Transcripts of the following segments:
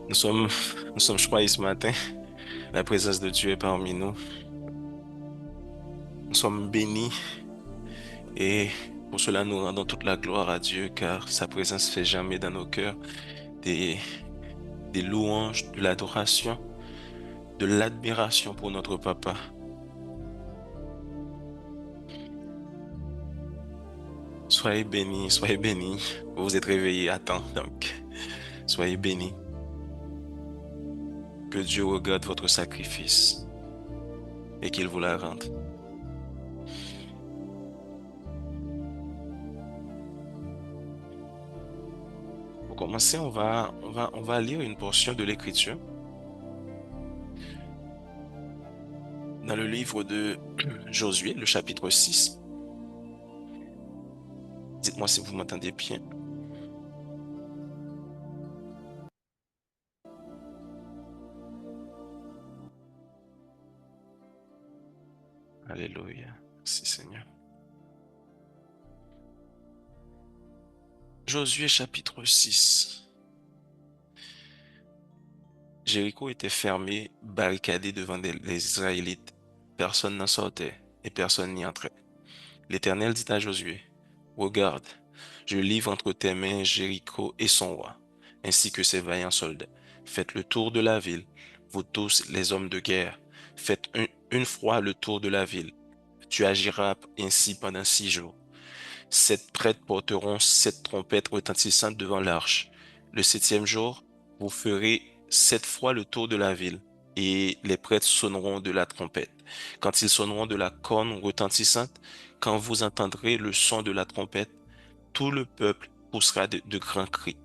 Nous sommes, nous sommes choyés ce matin. La présence de Dieu est parmi nous. Nous sommes bénis et pour cela nous rendons toute la gloire à Dieu car sa présence fait jamais dans nos cœurs des, des louanges, de l'adoration, de l'admiration pour notre Papa. Soyez bénis, soyez bénis. Vous vous êtes réveillés à temps, donc soyez bénis. Que Dieu regarde votre sacrifice et qu'il vous la rende. Pour commencer, on va lire une portion de l'Écriture dans le livre de Josué, le chapitre 6. Dites-moi si vous m'entendez bien. Alléluia. Merci Seigneur. Josué chapitre 6. Jéricho était fermé, barricadé devant les Israélites. Personne n'en sortait et personne n'y entrait. L'Éternel dit à Josué, regarde, je livre entre tes mains Jéricho et son roi, ainsi que ses vaillants soldats. Faites le tour de la ville, vous tous les hommes de guerre. Faites une fois le tour de la ville. Tu agiras ainsi pendant 6 jours. 7 prêtres porteront 7 trompettes retentissantes devant l'arche. Le septième jour, vous ferez 7 fois le tour de la ville, et les prêtres sonneront de la trompette. Quand ils sonneront de la corne retentissante, quand vous entendrez le son de la trompette, tout le peuple poussera de grands cris.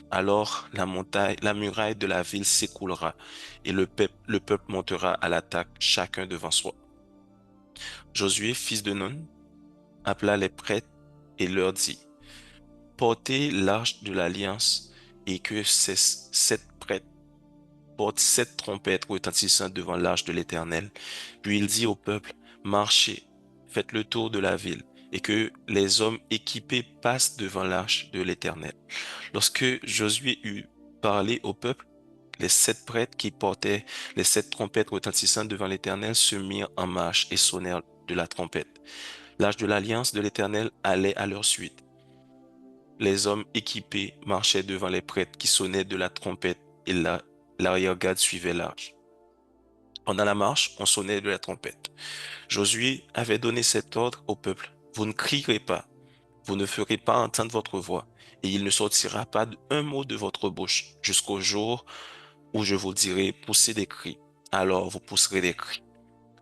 Alors la muraille de la ville s'écoulera, et le peuple montera à l'attaque, chacun devant soi. Josué, fils de Nun, appela les prêtres et leur dit, portez l'arche de l'alliance et que ces 7 prêtres portent 7 trompettes retentissantes devant l'arche de l'Éternel. Puis il dit au peuple, marchez, faites le tour de la ville et que les hommes équipés passent devant l'arche de l'Éternel. Lorsque Josué eut parlé au peuple, les 7 prêtres qui portaient les 7 trompettes retentissantes devant l'Éternel se mirent en marche et sonnèrent de la trompette. L'arche de l'alliance de l'Éternel allait à leur suite. Les hommes équipés marchaient devant les prêtres qui sonnaient de la trompette et l'arrière-garde suivait l'arche. Pendant la marche, on sonnait de la trompette. Josué avait donné cet ordre au peuple. Vous ne crierez pas, vous ne ferez pas entendre votre voix, et il ne sortira pas un mot de votre bouche jusqu'au jour où je vous dirai poussez des cris. Alors vous pousserez des cris.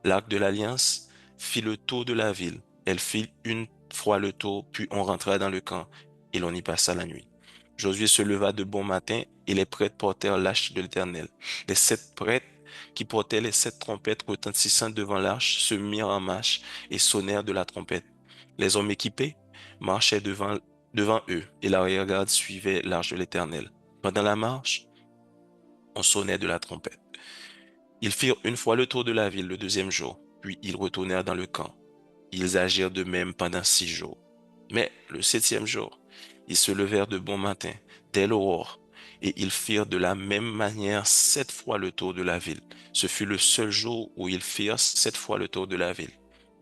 L'arc de l'Alliance fit le tour de la ville. Elle fit une fois le tour, puis on rentra dans le camp et l'on y passa la nuit. Josué se leva de bon matin et les prêtres portèrent l'arche de l'Éternel. Les 7 prêtres qui portaient les 7 trompettes retentissantes devant l'arche se mirent en marche et sonnèrent de la trompette. Les hommes équipés marchaient devant eux et l'arrière-garde suivait l'arche de l'Éternel. Pendant la marche, on sonnait de la trompette. Ils firent une fois le tour de la ville le deuxième jour, puis ils retournèrent dans le camp. Ils agirent de même pendant 6 jours. Mais le septième jour, ils se levèrent de bon matin, dès l'aurore, et ils firent de la même manière 7 fois le tour de la ville. Ce fut le seul jour où ils firent 7 fois le tour de la ville.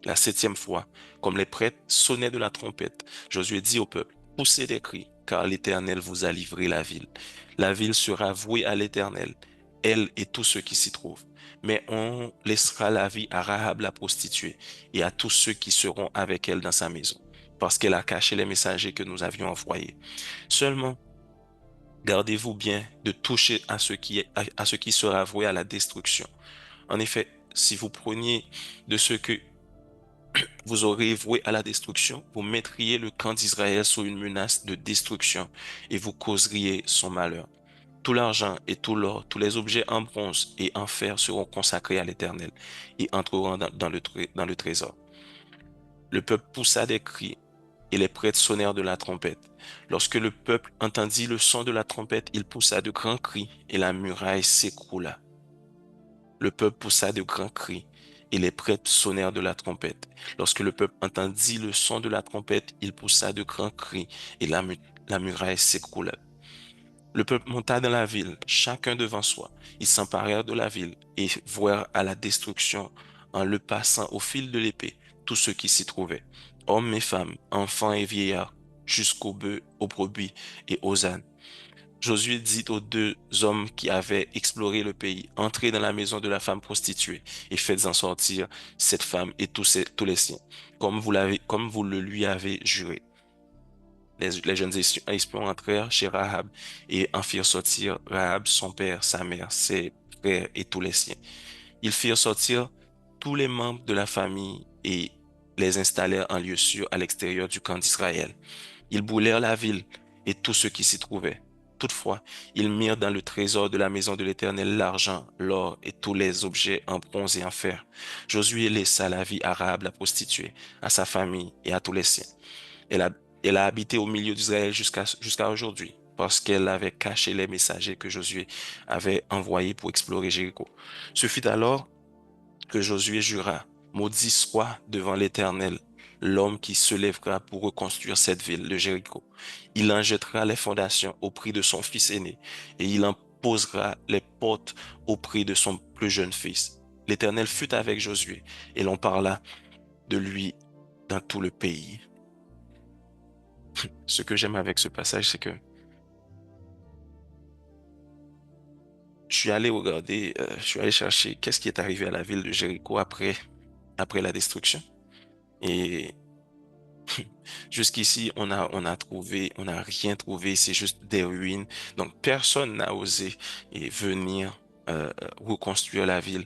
La septième fois, comme les prêtres sonnaient de la trompette, Josué dit au peuple, poussez des cris, car l'Éternel vous a livré la ville. La ville sera vouée à l'Éternel, elle et tous ceux qui s'y trouvent. Mais on laissera la vie à Rahab la prostituée et à tous ceux qui seront avec elle dans sa maison, parce qu'elle a caché les messagers que nous avions envoyés. Seulement, gardez-vous bien de toucher à ce qui sera voué à la destruction. En effet, si vous preniez de ce que vous aurez voué à la destruction, vous mettriez le camp d'Israël sous une menace de destruction et vous causeriez son malheur. Tout l'argent et tout l'or, tous les objets en bronze et en fer seront consacrés à l'Éternel et entreront dans le trésor. Le peuple poussa des cris et les prêtres sonnèrent de la trompette. Lorsque le peuple entendit le son de la trompette, il poussa de grands cris et la muraille s'écroula. Le peuple poussa de grands cris et les prêtres sonnèrent de la trompette. Lorsque le peuple entendit le son de la trompette, il poussa de grands cris et la muraille s'écroula. Le peuple monta dans la ville, chacun devant soi. Ils s'emparèrent de la ville et vouèrent à la destruction en le passant au fil de l'épée tous ceux qui s'y trouvaient, hommes et femmes, enfants et vieillards, jusqu'aux bœufs, aux brebis et aux ânes. Josué dit aux deux hommes qui avaient exploré le pays, entrez dans la maison de la femme prostituée et faites-en sortir cette femme et tous les siens, comme vous le lui avez juré. Les jeunes espions entrèrent chez Rahab et en firent sortir Rahab, son père, sa mère, ses frères et tous les siens. Ils firent sortir tous les membres de la famille et les installèrent en lieu sûr à l'extérieur du camp d'Israël. Ils brûlèrent la ville et tout ce qui s'y trouvait. Toutefois, ils mirent dans le trésor de la maison de l'Éternel l'argent, l'or et tous les objets en bronze et en fer. Josué laissa la vie à Rahab la prostituée, à sa famille et à tous les siens. Elle a, elle a habité au milieu d'Israël jusqu'à aujourd'hui, parce qu'elle avait caché les messagers que Josué avait envoyés pour explorer Jéricho. Ce fut alors que Josué jura, maudit soit devant l'Éternel l'homme qui se lèvera pour reconstruire cette ville de Jéricho. Il en jettera les fondations au prix de son fils aîné, et il en posera les portes au prix de son plus jeune fils. L'Éternel fut avec Josué, et l'on parla de lui dans tout le pays. Ce que j'aime avec ce passage, c'est que je suis allé chercher qu'est-ce qui est arrivé à la ville de Jéricho après la destruction. Et jusqu'ici, on n'a rien trouvé, c'est juste des ruines. Donc, personne n'a osé venir reconstruire la ville.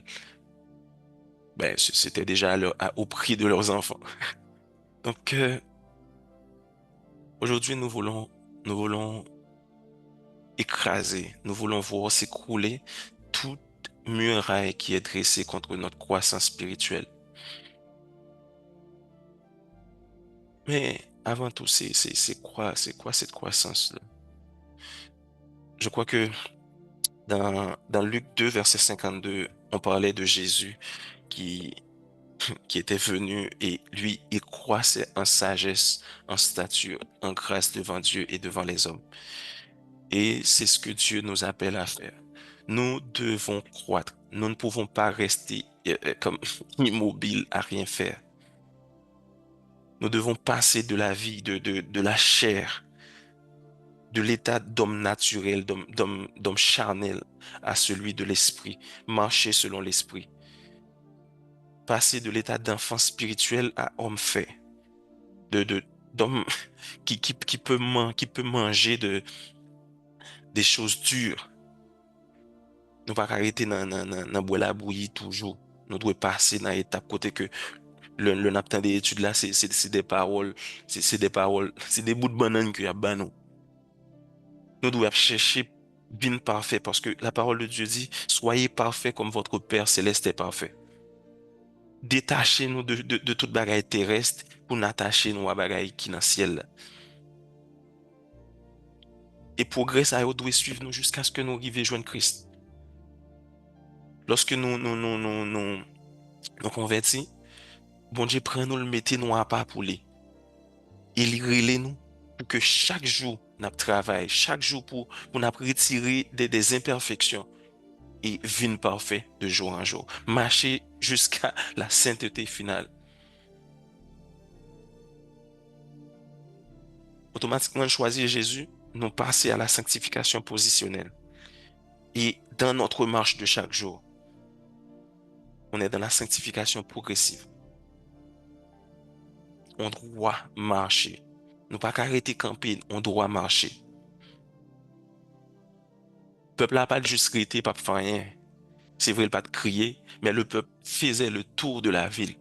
Ben, c'était déjà au prix de leurs enfants. Donc, aujourd'hui, nous voulons écraser, nous voulons voir s'écrouler toute muraille qui est dressée contre notre croissance spirituelle. Mais avant tout, c'est quoi cette croissance-là? Je crois que dans Luc 2, verset 52, on parlait de Jésus qui, qui était venu et lui, il croissait en sagesse, en stature, en grâce devant Dieu et devant les hommes. Et c'est ce que Dieu nous appelle à faire. Nous devons croître. Nous ne pouvons pas rester comme immobiles à rien faire. Nous devons passer de la vie, de la chair, de l'état d'homme naturel, d'homme charnel à celui de l'esprit, marcher selon l'esprit, passer de l'état d'enfant spirituel à homme fait, de, d'homme qui peut manger des choses dures. Nous pas arrêter dans boire la bouillie toujours. Nous devons passer dans l'étape côté que le naptan des études là, c'est des paroles, c'est des paroles, c'est des bouts de banane qu'il y a ban nous. Nous devons chercher bien parfait parce que la parole de Dieu dit, soyez parfaits comme votre Père céleste est parfait. Détachez-nous de toute bagaille terrestre pour n'attacher nous à bagaille qui dans le ciel là. Et progrès ça doit suivre nous jusqu'à ce que nous arrivions à joindre Christ. Lorsque nous convertis, bon Dieu prend nous le mettez nous à part pour lui. Il relève nous pour que chaque jour nous travaillons, chaque jour pour nous retirer des imperfections et vivre parfait de jour en jour. Marcher jusqu'à la sainteté finale. Automatiquement, choisir Jésus, nous passer à la sanctification positionnelle. Et dans notre marche de chaque jour, on est dans la sanctification progressive. On doit marcher. Nous pas qu'arrêter camper, on doit marcher. Le peuple n'a pas juste arrêté, pas faire rien. C'est vrai, il pas de crier, mais le peuple faisait le tour de la ville.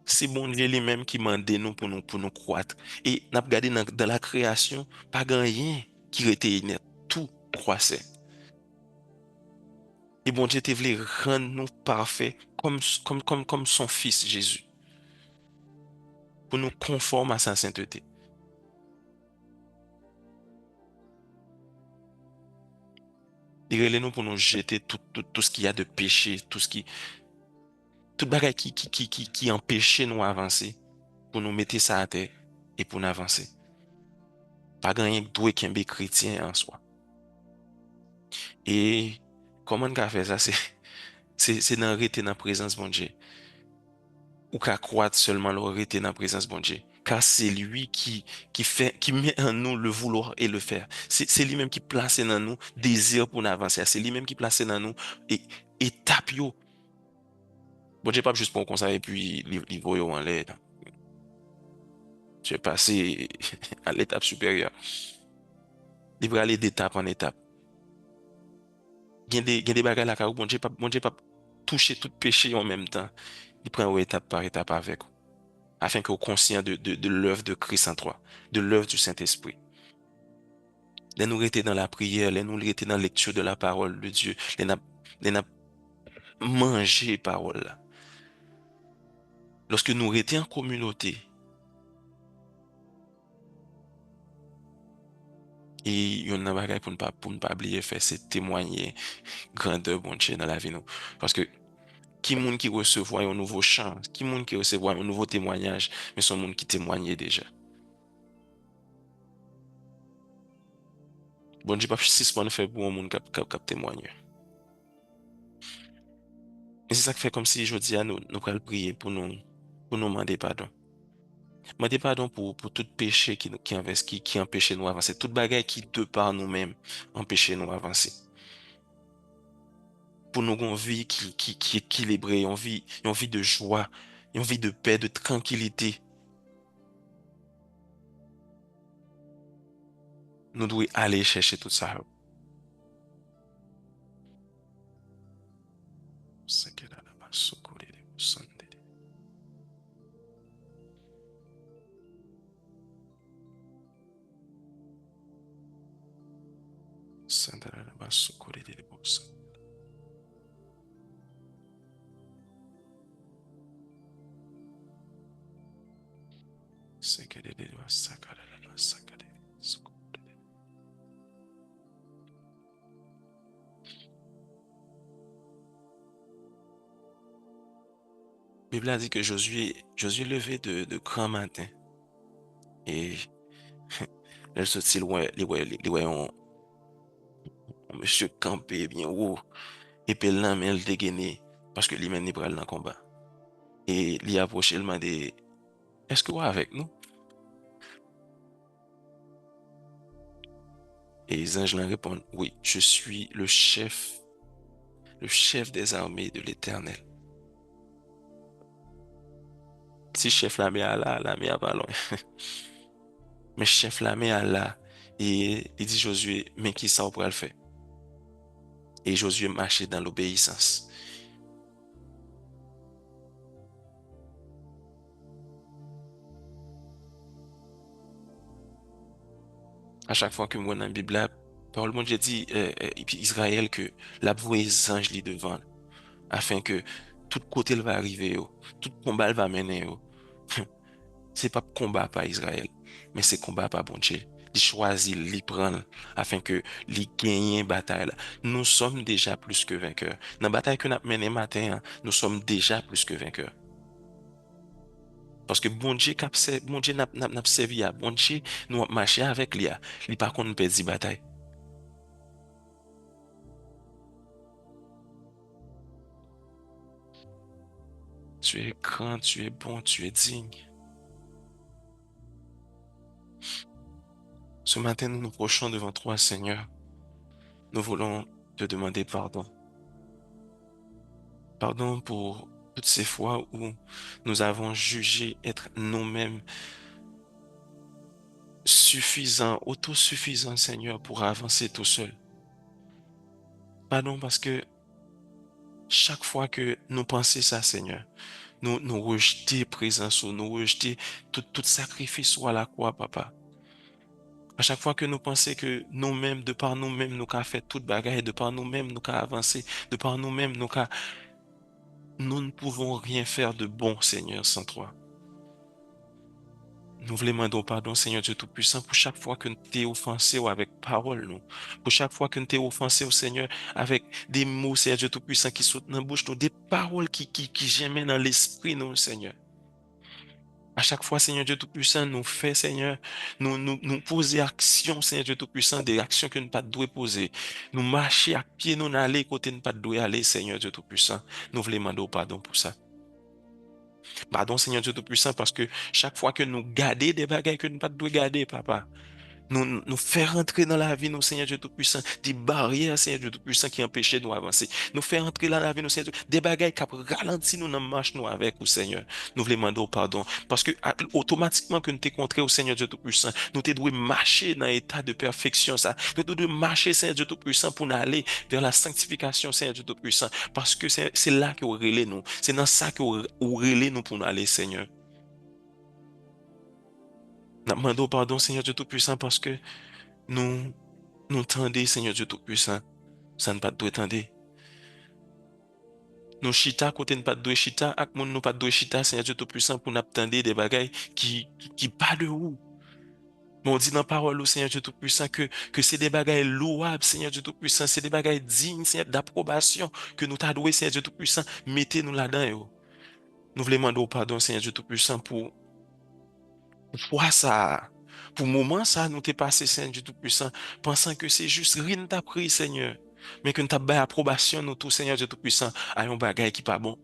C'est bon Dieu lui-même qui m'a nous pour nous croître. Et n'a regardé dans la création, pas grand rien qui était inerte. Tout croissait. Et bon Dieu te voulait rendre nous parfaits comme son fils Jésus, pour nous conformer à sa sainteté. Il relève nous pour nous jeter tout ce qu'il y a de péché, tout bagage qui empêchait nous avancer, pour nous mettre ça à terre. et pour nous avancer. Pas gagner doué qu'un bé chrétien en soi. Et comment on fait ça? C'est dans rester dans la présence de bon Dieu. Ou qu'à croître seulement le rester dans la présence de bon Dieu. Car c'est lui qui fait, qui met en nous le vouloir et le faire. C'est lui-même qui place dans nous désir pour nous avancer. C'est lui-même qui place dans nous et étape yo. Bon Dieu pas juste pour qu'on et puis il voit en l'air. Tu es passé à l'étape supérieure. Il va aller d'étape en étape. Il y a des bagages là, car bon Dieu pas toucher tout péché en même temps. Il prend étape par étape avec vous, afin que vous conscient de l'œuvre de Christ en toi, de l'œuvre du Saint-Esprit. Les nous rester dans la prière, les nous rester dans la lecture de la parole de Dieu, les n'a manger parole là. Lorsque nous étions en communauté, et il y a un bagage pour ne pas oublier faire, c'est témoigner grandeur bon Dieu dans la vie nous. Parce que qui monde qui recevoir un nouveau chant, qui monde qui recevoir un nouveau témoignage, mais son monde qui témoignait déjà. Bon Dieu pas si ce fait pour un monde qui témoigne. Et c'est ça qui fait comme si je dis à nous allons prier pour nous demander pardon. Demander pardon pour tout péché qui empêche nous avancer. Toute bagaille qui de par nous-mêmes empêche nous avancer. Pour nous une vie qui est équilibrée, une vie de joie, une vie de paix, de tranquillité. Nous devons aller chercher tout ça. La Bible a dit que Josué levé de grand matin et elle sortit loin, on monsieur campé bien haut et puis là mais elle dégainé parce que lui-même il pral dans le combat. Et il approché le demandé est-ce que vous êtes avec nous? Et les anges lui répondent oui, je suis le chef des armées de l'Éternel. Si chef l'armée à là, l'armée à pas loin. Mais chef l'armée à là et il dit Josué mais qui ça pour le faire? Et Josué marchait dans l'obéissance. À chaque fois que moi dans la Bible, la parole de Dieu dit et puis Israël que la voix des anges li devant afin que tout côté va arriver, tout combat va mener. C'est pas combat par Israël, mais c'est combat par bon Dieu. Il choisit, il prend afin que il gagne bataille là. Nous sommes déjà plus que vainqueurs. Dans la bataille que nous avons menée matin, hein, nous sommes déjà plus que vainqueurs. Parce que bon Dieu bon Dieu n'a servi à bon Dieu, nous avons marché avec lui. Il par contre nous perdons bataille. Tu es grand, tu es bon, tu es digne. Ce matin, nous nous prochons devant toi, Seigneur. Nous voulons te demander pardon. Pardon pour toutes ces fois où nous avons jugé être nous-mêmes suffisants, autosuffisants, Seigneur, pour avancer tout seul. Pardon parce que chaque fois que nous pensons ça, Seigneur, nous rejeter présence ou nous rejeter tout sacrifice ou à la croix, Papa. À chaque fois que nous pensons que nous-mêmes, de par nous-mêmes, nous avons fait toute bagarre, de par nous-mêmes, nous avons avancé, de par nous-mêmes, nous ne pouvons rien faire de bon, Seigneur, sans toi. Nous voulons demander pardon, Seigneur Dieu Tout-Puissant, pour chaque fois que nous t'es offensé ou avec parole, nous. Pour chaque fois que nous t'es offensé au Seigneur avec des mots, Seigneur Dieu Tout-Puissant, qui sautent dans la bouche, nous, des paroles qui germent dans l'esprit, nous, Seigneur. À chaque fois, Seigneur Dieu Tout-Puissant, nous fait, Seigneur, nous poser action, Seigneur Dieu Tout-Puissant, des actions que nous ne pas devons poser. Nous marcher à pied, nous aller côté nous pas devons aller, Seigneur Dieu Tout-Puissant. Nous voulons demander pardon pour ça. Pardon, Seigneur Dieu Tout-Puissant, parce que chaque fois que nous gardons des bagages que nous ne pas devons garder, Papa, nous faire entrer dans la vie, nous, Seigneur Dieu Tout-Puissant, des barrières, Seigneur Dieu Tout-Puissant, qui empêchaient de nous avancer. Nous faire entrer dans la vie, nous, Seigneur Dieu, des bagages qui ralenti nous dans la marche, nous, avec, ou Seigneur. Nous voulons demander pardon. Parce que, automatiquement, que nous t'es contré au Seigneur Dieu Tout-Puissant, nous t'es doué marcher dans l'état de perfection, ça. Nous t'es doué marcher, Seigneur Dieu Tout-Puissant, pour nous aller vers la sanctification, Seigneur Dieu Tout-Puissant. Parce que c'est là que vous relais nous. C'est dans ça que vous relais nous pour nous aller, Seigneur. Nous demandons pardon, Seigneur Dieu Tout-Puissant, parce que nous, nous tendez, Seigneur Dieu Tout-Puissant. Ça ne pas doit tendre. Nous chita, côté ne pas doit chita, ak moun nous pas doit chita, Seigneur Dieu Tout-Puissant, pour nous attendre des bagailles qui pas de où. Mais on dit dans la parole au Seigneur Dieu Tout-Puissant que c'est des bagailles louables, Seigneur Dieu Tout-Puissant, c'est des bagailles dignes, Seigneur, d'approbation, que nous t'adoué, Seigneur Dieu Tout-Puissant, mettez-nous là-dedans, yo. Nous voulons demander pardon, Seigneur Dieu Tout-Puissant, pour fois ça, pour moment ça, nous t'es passé, Seigneur Dieu Tout-Puissant, pensant que c'est juste rien t'a pris, Seigneur, mais que nous t'as approbation, nous tous, Seigneur Dieu Tout-Puissant, à un bagage qui pas bon.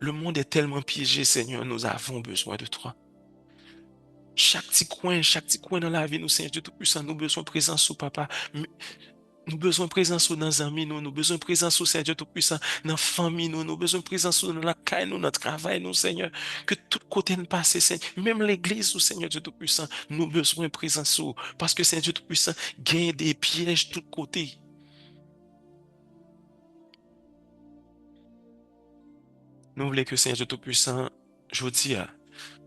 Le monde est tellement piégé, Seigneur, nous avons besoin de toi. Chaque petit coin dans la vie, nous, Seigneur Dieu Tout-Puissant, nous besoin de présence sous papa. Nous besoin de présence sous dans nos amis, nous besoin de présence sous Seigneur Dieu Tout-Puissant, dans la famille, nous besoin de présence sous dans la caille, nous, dans le travail, nous, Seigneur. Que tout côté nous passe, Seigneur. Même l'église, sous Seigneur Dieu Tout-Puissant, nous besoin de présence sous. Parce que Seigneur Dieu Tout-Puissant gagne des pièges de tous côtés. Nous voulons que Seigneur Dieu Tout-Puissant, je vous dis,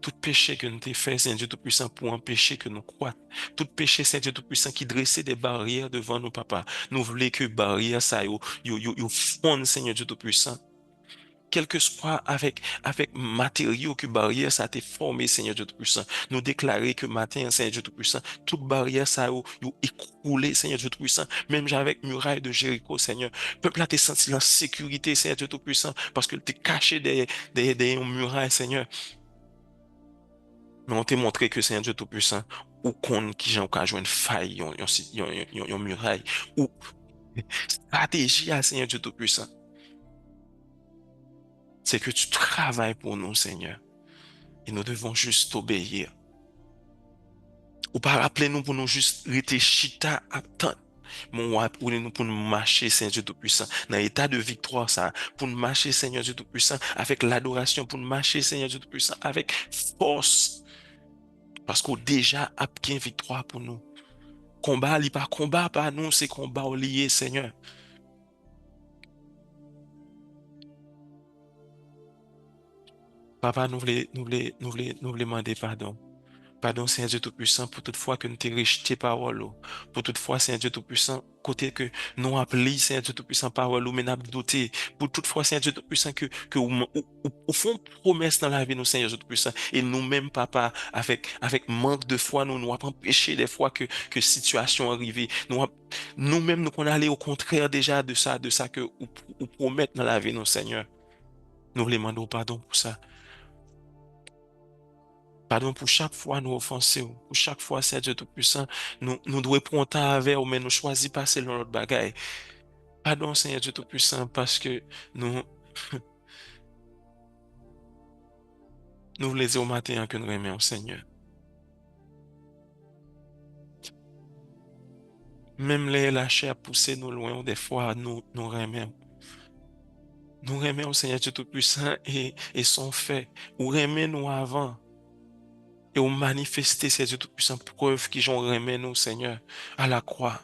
tout péché que nous t'ai fait, Seigneur Dieu Tout-Puissant, pour empêcher que nous croîtions. Tout péché, Seigneur Dieu Tout-Puissant, qui dressait des barrières devant nous, papa. Nous voulons que barrières, ça, yo fondent, Seigneur Dieu Tout-Puissant. Quel que soit avec matériaux que barrière ça a été formé, Seigneur Dieu Tout-Puissant. Nous déclarer que matin, Seigneur Dieu Tout-Puissant, toute barrière ça yo écroulé, Seigneur Dieu Tout-Puissant. Même avec muraille de Jéricho, Seigneur. Peuple a été senti en sécurité, Seigneur Dieu Tout-Puissant, parce que t'es caché des murailles, Seigneur. Mais on t'a montré que Seigneur Dieu Tout-Puissant, ou qu'on qui j'en cas une faille, yon muraille, ou stratégie à Seigneur Dieu Tout-Puissant. C'est que tu travailles pour nous, Seigneur. Et nous devons juste obéir. Ou pas rappeler nous pour nous juste rester chita attendre. Mon roi, pour nous marcher, Seigneur Dieu Tout-Puissant, dans l'état de victoire, ça, pour nous marcher, Seigneur Dieu Tout-Puissant, avec l'adoration, pour nous marcher, Seigneur Dieu Tout-Puissant, avec force. Parce qu'on déjà a bien victoire pour nous. Combat, il pas combat par nous, c'est combat au lié, Seigneur. Papa, nous voulons demander pardon. Pardon, Seigneur Dieu Tout-Puissant, pour toute fois que nous t'ai rejeté parole, pour toute fois, Seigneur Dieu Tout-Puissant, côté que nous appelons, Seigneur Dieu Tout-Puissant, parole, mais nous douté, pour toute fois, Seigneur Dieu Tout-Puissant, que au fond, promesse dans la vie, nous, Seigneur Dieu Tout-Puissant, et nous-mêmes, papa, avec manque de foi, nous avons empêché des fois que situation arrivée, nous-mêmes, nous qu'on allait au contraire déjà de ça que, ou promettre dans la vie, nous, Seigneur. Nous voulons demander pardon pour ça. Pardon pour chaque fois nous offenser, pour chaque fois, c'est Dieu Tout-Puissant, nous devons prendre temps avec, mais nous choisissons passer dans notre bagaille. Pardon, Seigneur Dieu Tout-Puissant, parce que nous, nous voulons dire au matin que nous aimons Seigneur. Même la chair poussée nous loin, des fois, nous aimons. Nous aimons Seigneur Dieu Tout-Puissant et son fait. Ou aimons nous avant. Et ou manifester, Seigneur Dieu Tout-Puissant, preuve qu'ils ont aimé nous, Seigneur, à la croix.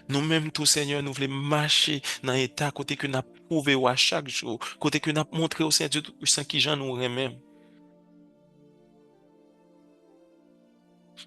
Nous-mêmes, tout Seigneur, nous voulons marcher dans l'état côté que nous avons prouvé à chaque jour, côté que nous avons montré au Seigneur Dieu Tout-Puissant qui j'en nous même.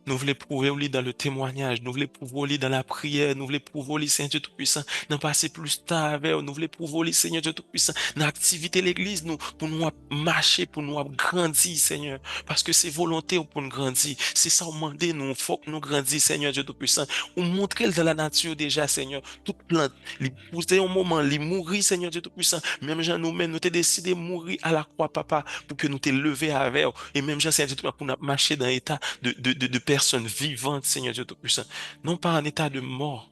Nous voulons prouver au lit dans le témoignage, nous voulons prouver au lit dans la prière, nous voulons prouver au lit, Seigneur Dieu Tout-Puissant, d'en passer plus de temps avec eux, nous voulons prouver au lit, Seigneur Dieu Tout-Puissant, dans l'activité de l'Église, nous, pour nous marcher, pour nous grandir, Seigneur, parce que c'est volonté pour nous grandir, c'est ça, on demande, nous, faut que nous grandissions, Seigneur Dieu Tout-Puissant, ou montrer dans la nature déjà, Seigneur, toute plante, les pousser un moment, les mourir, Seigneur Dieu Tout-Puissant, même gens nous-mêmes, nous t'es décidé de mourir à la croix, papa, pour que nous t'es levé avec eux, et même gens, Seigneur Dieu Tout-Puissant, pour nous marcher dans l'état de personnes vivantes, Seigneur Dieu Tout-Puissant. Non pas en état de mort.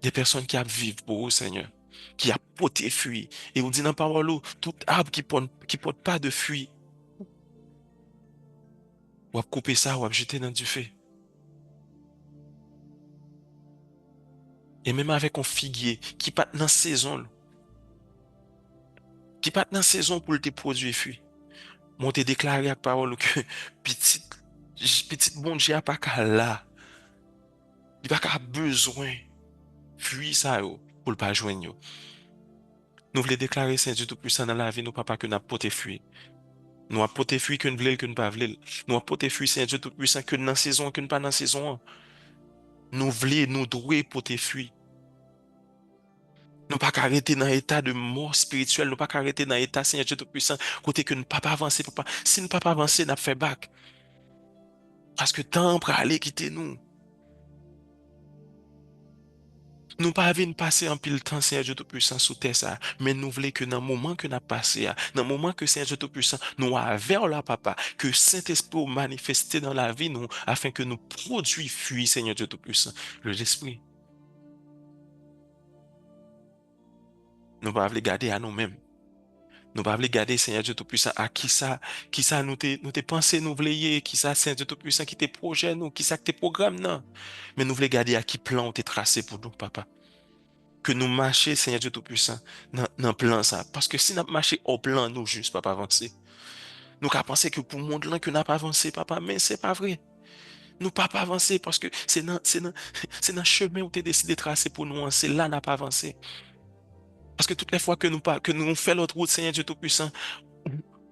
Des personnes qui vivent pour vous, Seigneur. Qui a porté fruit. Et vous dit dans la parole, tout arbre qui porte pas de fruit, ou à couper ça, ou à jeter dans du feu. Et même avec un figuier qui pas dans saison, qui pas dans saison pour te produire fruit. Moi, te déclaré avec parole que petite bon Dieu a pas qu'à là. Il pas qu'à besoin fruit ça yo, pour le pas joindre. Nous voulons déclarer Saint Dieu Tout-Puissant dans la vie, nous papa que nous porté fruit. Nous avons porté fruit que nous voulons, que nous pas voulons. Nous avons porté fruit Saint Dieu Tout-Puissant que dans la saison, que nous pas dans la saison. Nous voulons, nous devons porter fruit. Nous pas arrêter dans l'état de mort spirituelle, nous pas arrêter dans l'état Seigneur Dieu Tout-Puissant, côté que nous pas avancer, papa. Si nous pas avancer, nous fait bac. Parce que temps pour aller quitter nous. Nous pas venir passer en pile temps, Seigneur Dieu Tout-Puissant, sous terre ça. Mais nous voulons que dans le moment que nous avons passé, dans le moment que Seigneur Dieu Tout-Puissant, nous avons là, papa, que Saint-Esprit manifesté dans la vie, nous, afin que nous produisons fruit, Seigneur Dieu Tout-Puissant. L'Esprit. Nous pas voulons garder à nous-mêmes. Nous pas voulons garder, Seigneur Dieu Tout-Puissant, à qui ça nous t'es pensé, nous voulons, qui ça, Seigneur Dieu Tout-Puissant, qui t'es projet, nous, qui ça, que t'es programme, non. Mais nous voulons garder à qui plan t'es tracé pour nous, papa. Que nous marchions, Seigneur Dieu Tout-Puissant, dans le plan ça. Parce que si nous marchons au plan, nous juste pas avancer. Nous qu'à penser que pour le monde là, que n'a pas avancé, papa, mais c'est pas vrai. Nous pas avancer parce que c'est dans le chemin où tu as décidé de tracer pour nous, hein. C'est là n'a pas avancé. Parce que toutes les fois que nous faisons l'autre route, Seigneur Dieu Tout-Puissant,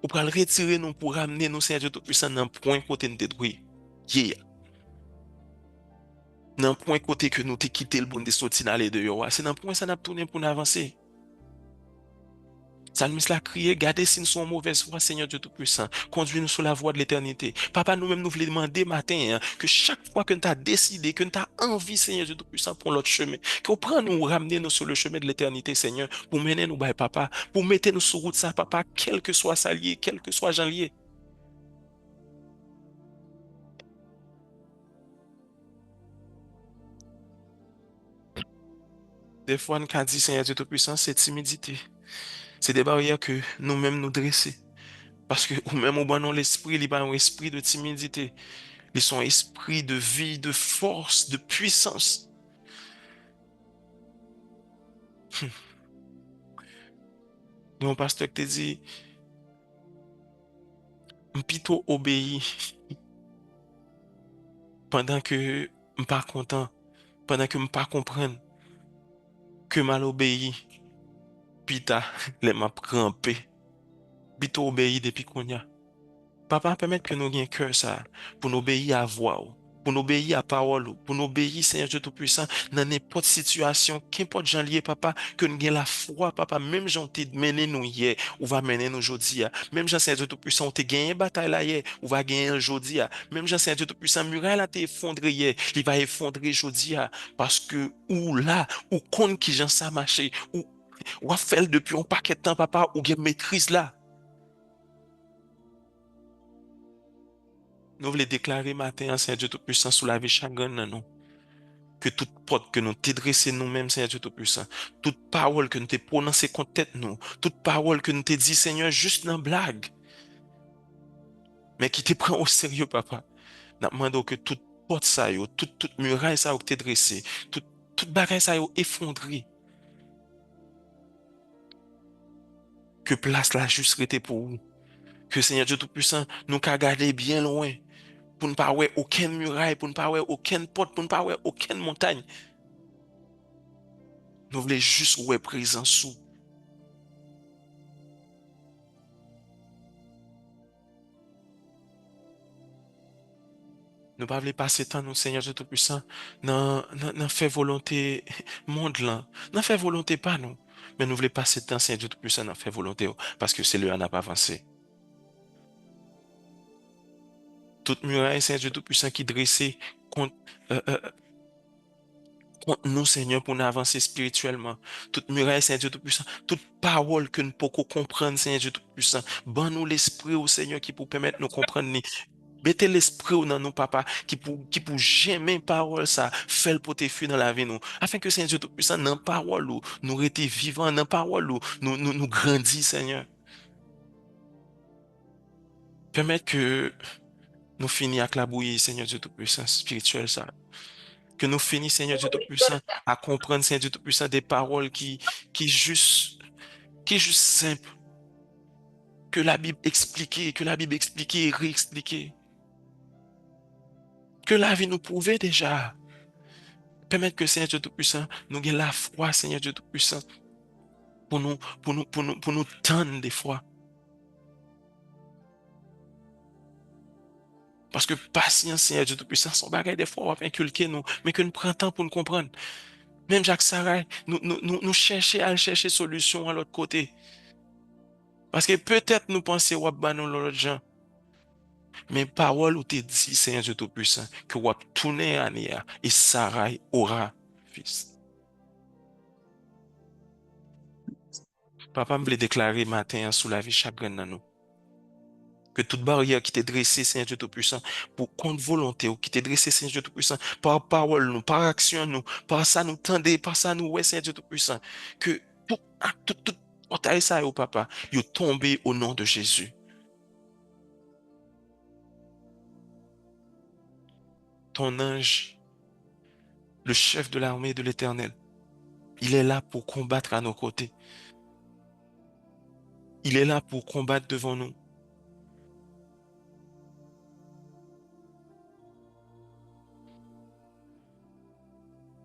ou pour le retirer nous, pour ramener nous, Seigneur Dieu Tout-Puissant, dans le point côté nous détruit. Yeah. Dans le point côté que nous t'ai quitté le bon de sortir d'aller dehors. C'est dans le point ça n'a tourné pour nous avancer. Salmis l'a crié, gardez si nous sommes en mauvaise voie, Seigneur Dieu Tout-Puissant. Conduis-nous sur la voie de l'éternité. Papa, nous-mêmes, nous voulons demander matin, hein, que chaque fois que nous t'as décidé, que nous t'as envie, Seigneur Dieu Tout-Puissant, pour l'autre chemin, qu'on prend nous, ramener nous sur le chemin de l'éternité, Seigneur, pour mener nous, bah, papa, pour mettre nous sur route, ça, papa, quel que soit sa lié, quel que soit Jean lié. Des fois, nous avons dit, Seigneur Dieu Tout-Puissant, c'est timidité. C'est des barrières que nous-mêmes nous dresser. Parce que, ou même au bon nom, l'esprit, il y a un esprit de timidité. Ils sont esprit de vie, de force, de puissance. Mon pasteur te dit, plutôt obéi pendant que je pas content, pendant que je pas comprendre, que mal obéi, pita, les m'a crampé, plutôt obéi depuis qu'on y a. Papa, permet que nous ayons cœur ça, pour nous obéir à voix, ou, pour nous obéir à parole, ou, pour nous obéir, Seigneur Dieu Tout-Puissant, dans n'importe situation, qu'importe j'en lié, papa, que nous ayons la foi, papa, même j'en t'ai mené nous hier, ou va mener nous aujourd'hui, même j'en Seigneur Dieu Tout-Puissant, on t'a gagné une bataille là hier, ou va gagner aujourd'hui, même j'en Seigneur Dieu Tout-Puissant, muraille là t'es effondré hier, il va effondrer aujourd'hui, parce que, ou là, ou compte qui j'en ça marché, ou a fait depuis un paquet de temps, papa, ou bien maîtrise là. Nous voulons déclarer matin, Seigneur Dieu Tout-Puissant, sous la vie chagrin, non. Que toute porte que nous t'ai dressé nous-mêmes, Seigneur Dieu Tout-Puissant, toute parole que nous t'ai prononcée contre tête nous, toute parole que nous t'ai dit, Seigneur, juste dans blague, mais qui te prend au sérieux, papa. Nous demandons que toute porte ça, toute muraille ça, que t'es dressé, toute barrière ça, effondrée, que place la juste était pour vous. Que Seigneur Dieu Tout-Puissant, nous qu'a gardé bien loin, pour ne pas avoir aucune muraille, pour ne pas avoir aucune porte, pour ne pas avoir aucune montagne. Nous voulons juste ouais présent sous. Nous pas voulons passer temps, nous, Seigneur Dieu Tout-Puissant, dans fait volonté monde là. Dans fait volonté pas nous. Mais nous voulons passer temps, Seigneur Dieu Tout-Puissant, dans fait volonté, parce que c'est lui qui n'a pas avancé. Toute muraille, Seigneur Dieu Tout-Puissant, qui dressait contre, euh, euh, contre nous, Seigneur, pour nous avancer spirituellement. Toute muraille, Seigneur Dieu Tout-Puissant, toute parole que nous pouvons comprendre, Seigneur Dieu Tout-Puissant. Ban-nous l'esprit, au Seigneur, qui peut permettre de nous comprendre. Mettez l'esprit dans nous, papa, qui pour jamais parole ça, fait le poté fuir dans la vie nous. Afin que Seigneur Dieu Tout-Puissant, dans parole, nous restions vivants, dans parole, nous grandis, Seigneur. Permettre que nous finissions avec la bouillie, Seigneur Dieu Tout-Puissant, spirituel, ça. Que nous finissions, Seigneur Dieu Tout-Puissant, à comprendre, Seigneur Dieu Tout-Puissant, des paroles qui juste, qui juste simples, que la Bible expliquait et réexpliquait, que la vie nous prouvait déjà. Permettre que Seigneur Dieu Tout-Puissant, nous ayons la foi, Seigneur Dieu Tout-Puissant, pour nous tendre des fois. Parce que patience, Seigneur Dieu Tout-Puissant, son bagage des fois, on va inculquer nous, mais que nous prenons temps pour nous comprendre. Même Jacques Sarah, nous chercher à chercher solution à l'autre côté. Parce que peut-être nous pensons, ouais, bah, nous, l'autre gens. Mais parole où t'es dit, Seigneur Dieu Tout-Puissant, que on tourner en et Sarah aura fils. Papa me voulait déclarer matin sous la vie chagrin dans nous. Que toute barrière qui t'est dressée, Seigneur Dieu Tout-Puissant, pour contre volonté, ou qui t'est dressée, Seigneur Dieu Tout-Puissant, par parole, nous, par action, nous, par ça, nous tendez, par ça, nous, ouais, Seigneur Dieu Tout-Puissant, que tout, portail ça, au papa, il est tombé au nom de Jésus. Ton ange, le chef de l'armée de l'Éternel, il est là pour combattre à nos côtés. Il est là pour combattre devant nous.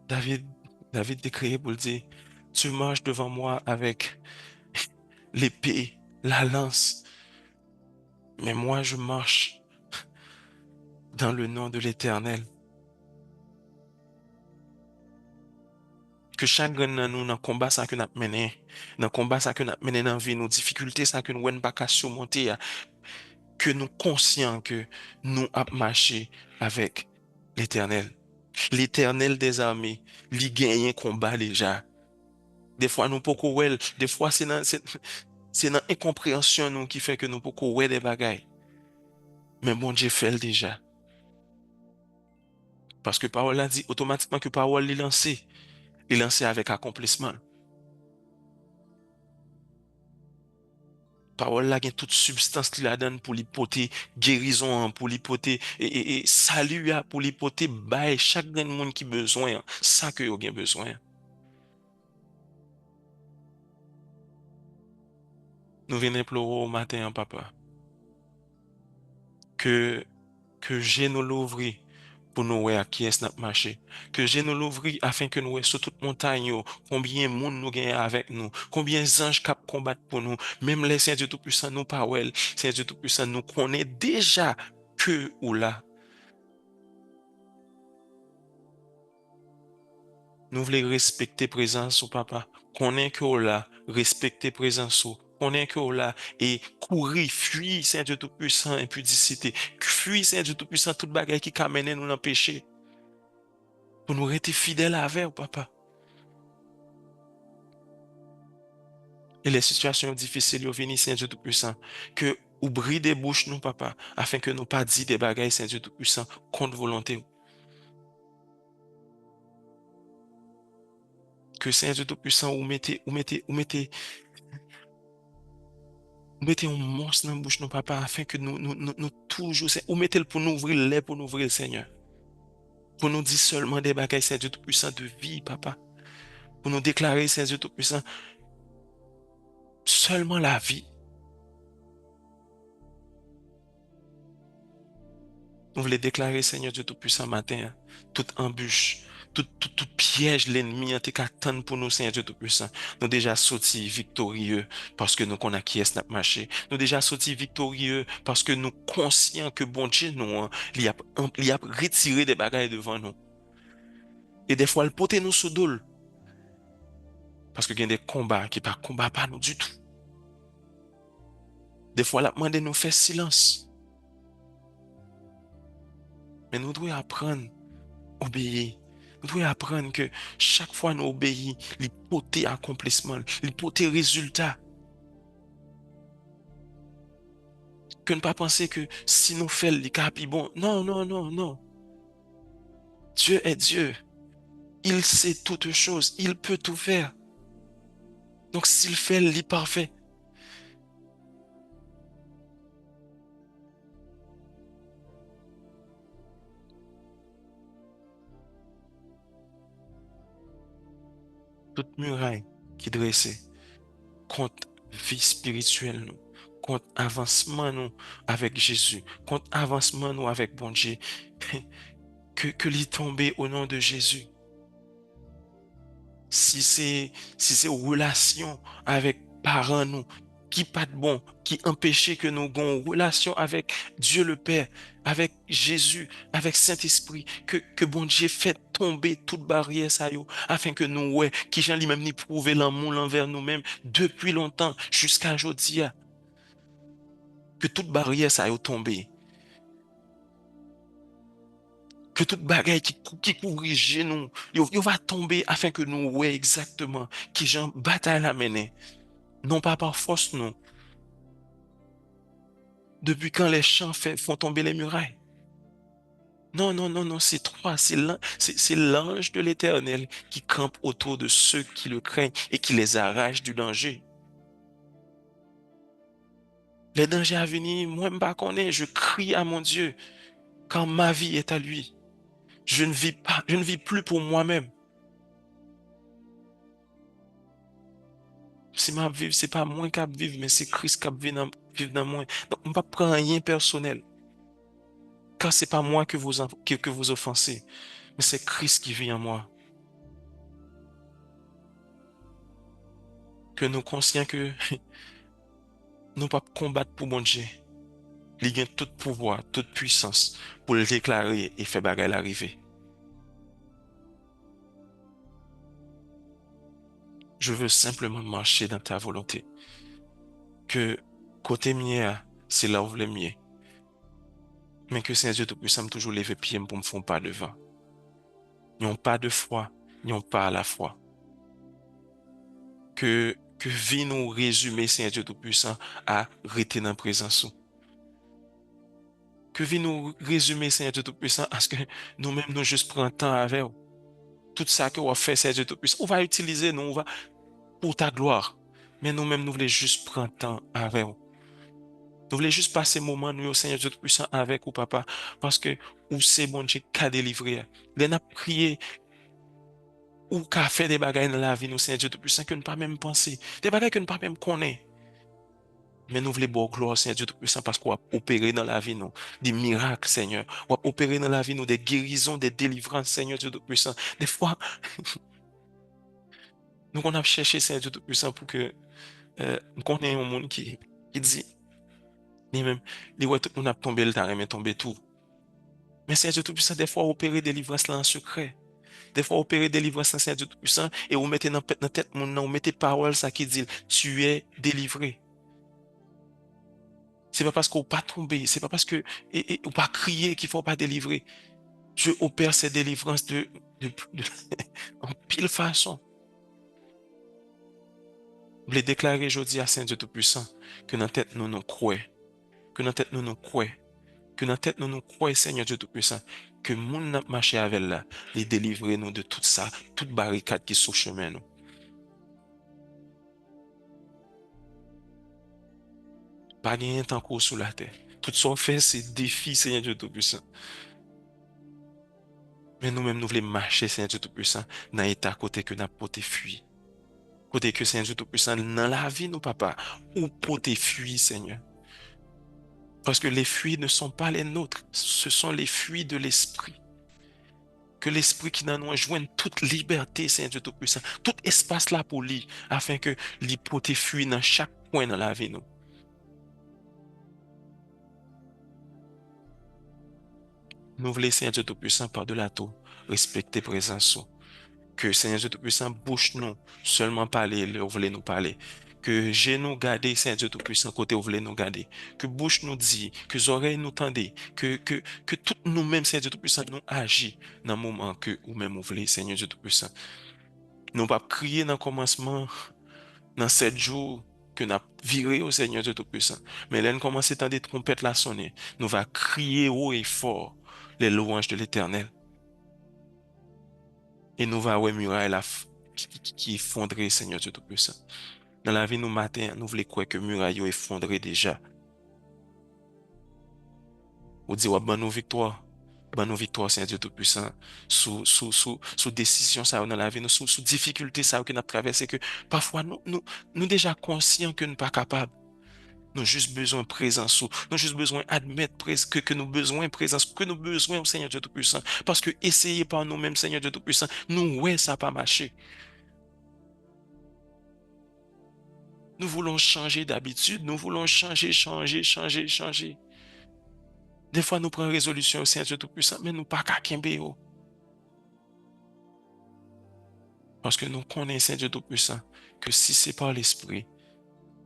David, David décrié pour le dire, tu marches devant moi avec l'épée, la lance, mais moi je marche dans le nom de l'Éternel. Que chaque grain dans nous, dans le combat ça que nous avons mené, dans le combat ça que nous avons mené dans la vie, nos difficultés ça que nous n'avons pas qu'à surmonter, que nous conscients que nous avons marché avec l'Éternel. L'Éternel des armées, il gagne un combat déjà. Des fois, nous pouvons ouais, des fois, c'est dans incompréhension nous qui fait que nous pouvons ouais des bagailles. Mais bon Dieu fait le déjà. Parce que parole a dit automatiquement que parole est lancée. Il est lancé avec accomplissement. Parole là, il y a toute substance qu'il a donne pour l'hypothèse guérison, pour l'hypothèse et salut, pour l'hypothèse bail chaque grand monde qui besoin, ça que vous avez besoin. Nous venons pleurer au matin, papa, que, que j'ai nous l'ouvrir pour nous voir qui est notre marché. Que j'ai nous l'ouvrir afin que nous voyons sur toute montagne, combien de monde nous gagne avec nous, combien d'anges cap combattre pour nous, même les Seigneur Dieu Tout-Puissant nous parole, Seigneur Dieu Tout-Puissant nous connaît déjà que ou là. Nous voulons respecter présence au papa. Connaît que là, respecter présence au. Connaît que là et courir, fuir Seigneur Dieu Tout-Puissant, impudicité. Fuir Seigneur Dieu Tout-Puissant, toute bagaille qui amène nous dans le péché. Pour nous rester fidèles avec au papa. Et les situations difficiles, ils viennent, Seigneur Dieu Tout-Puissant. Que oublie des bouches, nous, papa, afin que nous pas dit des bagailles, Seigneur Dieu Tout-Puissant, contre volonté. Que Seigneur Dieu Tout-Puissant, vous mettez un monstre dans la bouche, nous, papa, afin que nous toujours, ou mettez-le pour nous ouvrir les, pour nous ouvrir, Seigneur. Pour nous dire seulement des bagailles, Seigneur Dieu Tout-Puissant, de vie, papa. Pour nous déclarer, Seigneur Dieu Tout-Puissant, seulement la vie. Nous voulons déclarer, Seigneur Dieu Tout-Puissant, matin, toute embûche, tout piège l'ennemi a été qu'attendre pour nous, Seigneur Dieu Tout-Puissant. Nous déjà sortis victorieux parce que nous connaissons qui est notre marché. Nous déjà sortis victorieux parce que nous conscients que bon Dieu nous, hein, il a retiré des bagailles devant nous. Et des fois, il porte nous sous dol. Parce que il y a des combats qui ne combat pas nous du tout. Des fois, il a demandé de nous faire silence. Mais nous devons apprendre à obéir. Nous devons apprendre que chaque fois nous obéissons, il porte accomplissement, il porte résultat. Que ne pas penser que si nous faisons les capis, bon, non, non, non, non. Dieu est Dieu. Il sait toutes choses. Il peut tout faire. Donc s'il fait l'imparfait, toute muraille qui dressait contre vie spirituelle nous, contre avancement nous avec Jésus, contre avancement nous avec bon Dieu, que l'y tomber au nom de Jésus. Si c'est relation avec parents nous qui pas de bon, qui empêchait que nous ayons une relation avec Dieu le Père, avec Jésus, avec Saint-Esprit, que bon Dieu fait tomber toute barrière ça yo, afin que nous ouais, qui j'en lui-même ni prouver l'amour envers nous-mêmes depuis longtemps jusqu'à aujourd'hui, que toute barrière ça yo tombé, que toute bagaille qui corrige nous, yo va tomber afin que nous ouais exactement qui j'en bataille la mener. Non pas par force, non. Depuis quand les champs font tomber les murailles? Non, non, non, non, c'est toi, c'est l'ange de l'Éternel qui campe autour de ceux qui le craignent et qui les arrache du danger. Les dangers à venir, moi, je ne connais, je crie à mon Dieu quand ma vie est à lui. Je ne vis pas, je ne vis plus pour moi-même. Si ma vie, c'est pas moi qui vivre, mais c'est Christ qui vivre dans moi. Donc, on ne va pas prendre rien personnel. Car c'est pas moi que vous offensez, mais c'est Christ qui vit en moi. Que nous conscients que nous pas combattre pour bon Dieu. Il a tout pouvoir, toute puissance pour le déclarer et faire bagarre arriver. Je veux simplement marcher dans ta volonté. Que côté mien, c'est là où vous voulez mieux. Mais que Saint Dieu Tout-Puissant me toujours lever pied pour me faire pas devant. N'ont pas de foi, n'ont pas à la foi. Que vie nous résumer, Saint Dieu Tout-Puissant, à rester dans la présence. Que vie nous résumer, Seigneur Dieu Tout-Puissant, à ce que nous-mêmes, nous juste prenons temps avec vous. Tout ça que on va faire, Seigneur Dieu Tout-Puissant, on va utiliser, nous, on va, pour ta gloire. Mais nous-mêmes, nous voulons juste prendre temps avec vous. Nous voulons juste passer un moment, nous, Seigneur Dieu Tout-Puissant, avec vous, papa, parce que, où c'est bon Dieu qui a délivré. Il a prié, ou qu'a fait des bagages dans la vie, nous, Seigneur Dieu Tout-Puissant, que nous pas même penser. Des bagages que nous pas même connaître. Mais nous voulons bon gloire, Seigneur Dieu Tout-Puissant, parce qu'on va opérer dans la vie, nous, des miracles, Seigneur. On va opérer dans la vie, nous, des guérisons, des délivrances, Seigneur Dieu Tout-Puissant. Des fois, nous, on a cherché, Seigneur Dieu Tout-Puissant, pour que, nous connaissions un monde qui dit, lui-même, les ouais, tout le monde a tombé le terrain, mais tombé tout. Mais Seigneur Dieu Tout-Puissant, des fois, opérer délivrance là en secret. Des fois, opérer délivrance là, Seigneur Dieu Tout-Puissant, et vous mettez dans la tête, vous mettez parole, ça qui dit, tu es délivré. C'est pas parce qu'on pas tombé, c'est pas parce que ou pas crier qu'il faut pas délivrer. Dieu opère ses délivrances en pile façon. Je voulais déclarer aujourd'hui à Saint Dieu Tout-Puissant que dans la tête nous nous croyons, que dans la tête nous nous croyons, que dans la tête nous nous croyons, Seigneur Dieu Tout-Puissant, que mon n'a marché avec là, les délivrer nous de tout ça, toute barricade qui est sur le chemin nous. Pas gagner tant qu'on sous la terre. Tout ce qu'on fait, c'est défi, Seigneur Dieu Tout-Puissant. Mais nous-mêmes, nous voulons marcher, Seigneur Dieu Tout-Puissant, dans l'état côté que nous avons fui. Côté que Seigneur Dieu Tout-Puissant, dans la vie, nous, papa, ou pour tes fuites, Seigneur. Parce que les fuites ne sont pas les nôtres, ce sont les fuites de l'esprit. Que l'esprit qui dans nous joigne toute liberté, Seigneur Dieu Tout-Puissant, tout espace là pour lui, afin que l'hypothèse fuit dans chaque coin dans la vie nous. Nous voulons, Seigneur Dieu Tout-Puissant, par-delà tout, respecter présence. Que Seigneur Dieu Tout-Puissant bouche nous, seulement parler, là où vous voulez nous parler. Que j'ai nous garder, Seigneur Dieu Tout-Puissant, côté où vous voulez nous garder. Que bouche nous dit, que oreilles nous tendez, que tout nous-mêmes, Seigneur Dieu Tout-Puissant, nous agit dans le moment que ou même vous voulez, Seigneur Dieu Tout-Puissant. Nous pas crier dans le commencement, dans 7 jours, que nous avons viré au Seigneur Dieu Tout-Puissant. Mais là, nous commençons à entendre des trompettes la sonner. Nous va crier haut et fort les louanges de l'Éternel. Et nous va ouais muraille qui effondrée, Seigneur Dieu Tout-Puissant. Dans la vie, nous matin, nous voulons croire que muraille est effondrée déjà. Ou dit, ouais, bonne victoire. Bonne victoire, Seigneur Dieu Tout-Puissant. Sous décision, ça, dans la vie, nous, sous difficulté, ça, que nous traversé, que parfois, nous déjà conscients que nous pas capables. Nous juste besoin de présence, nous juste besoin d'admettre que nous besoin de présence, que nous besoin au Seigneur Dieu Tout-Puissant. Parce que essayer par nous-mêmes, Seigneur Dieu Tout-Puissant, nous, ouais, ça n'a pas marché. Nous voulons changer d'habitude, nous voulons changer. Des fois, nous prenons résolution au Seigneur Dieu Tout-Puissant, mais nous pas qu'à kembe yo. Parce que nous connaissons Seigneur Dieu Tout-Puissant, que si c'est par l'Esprit,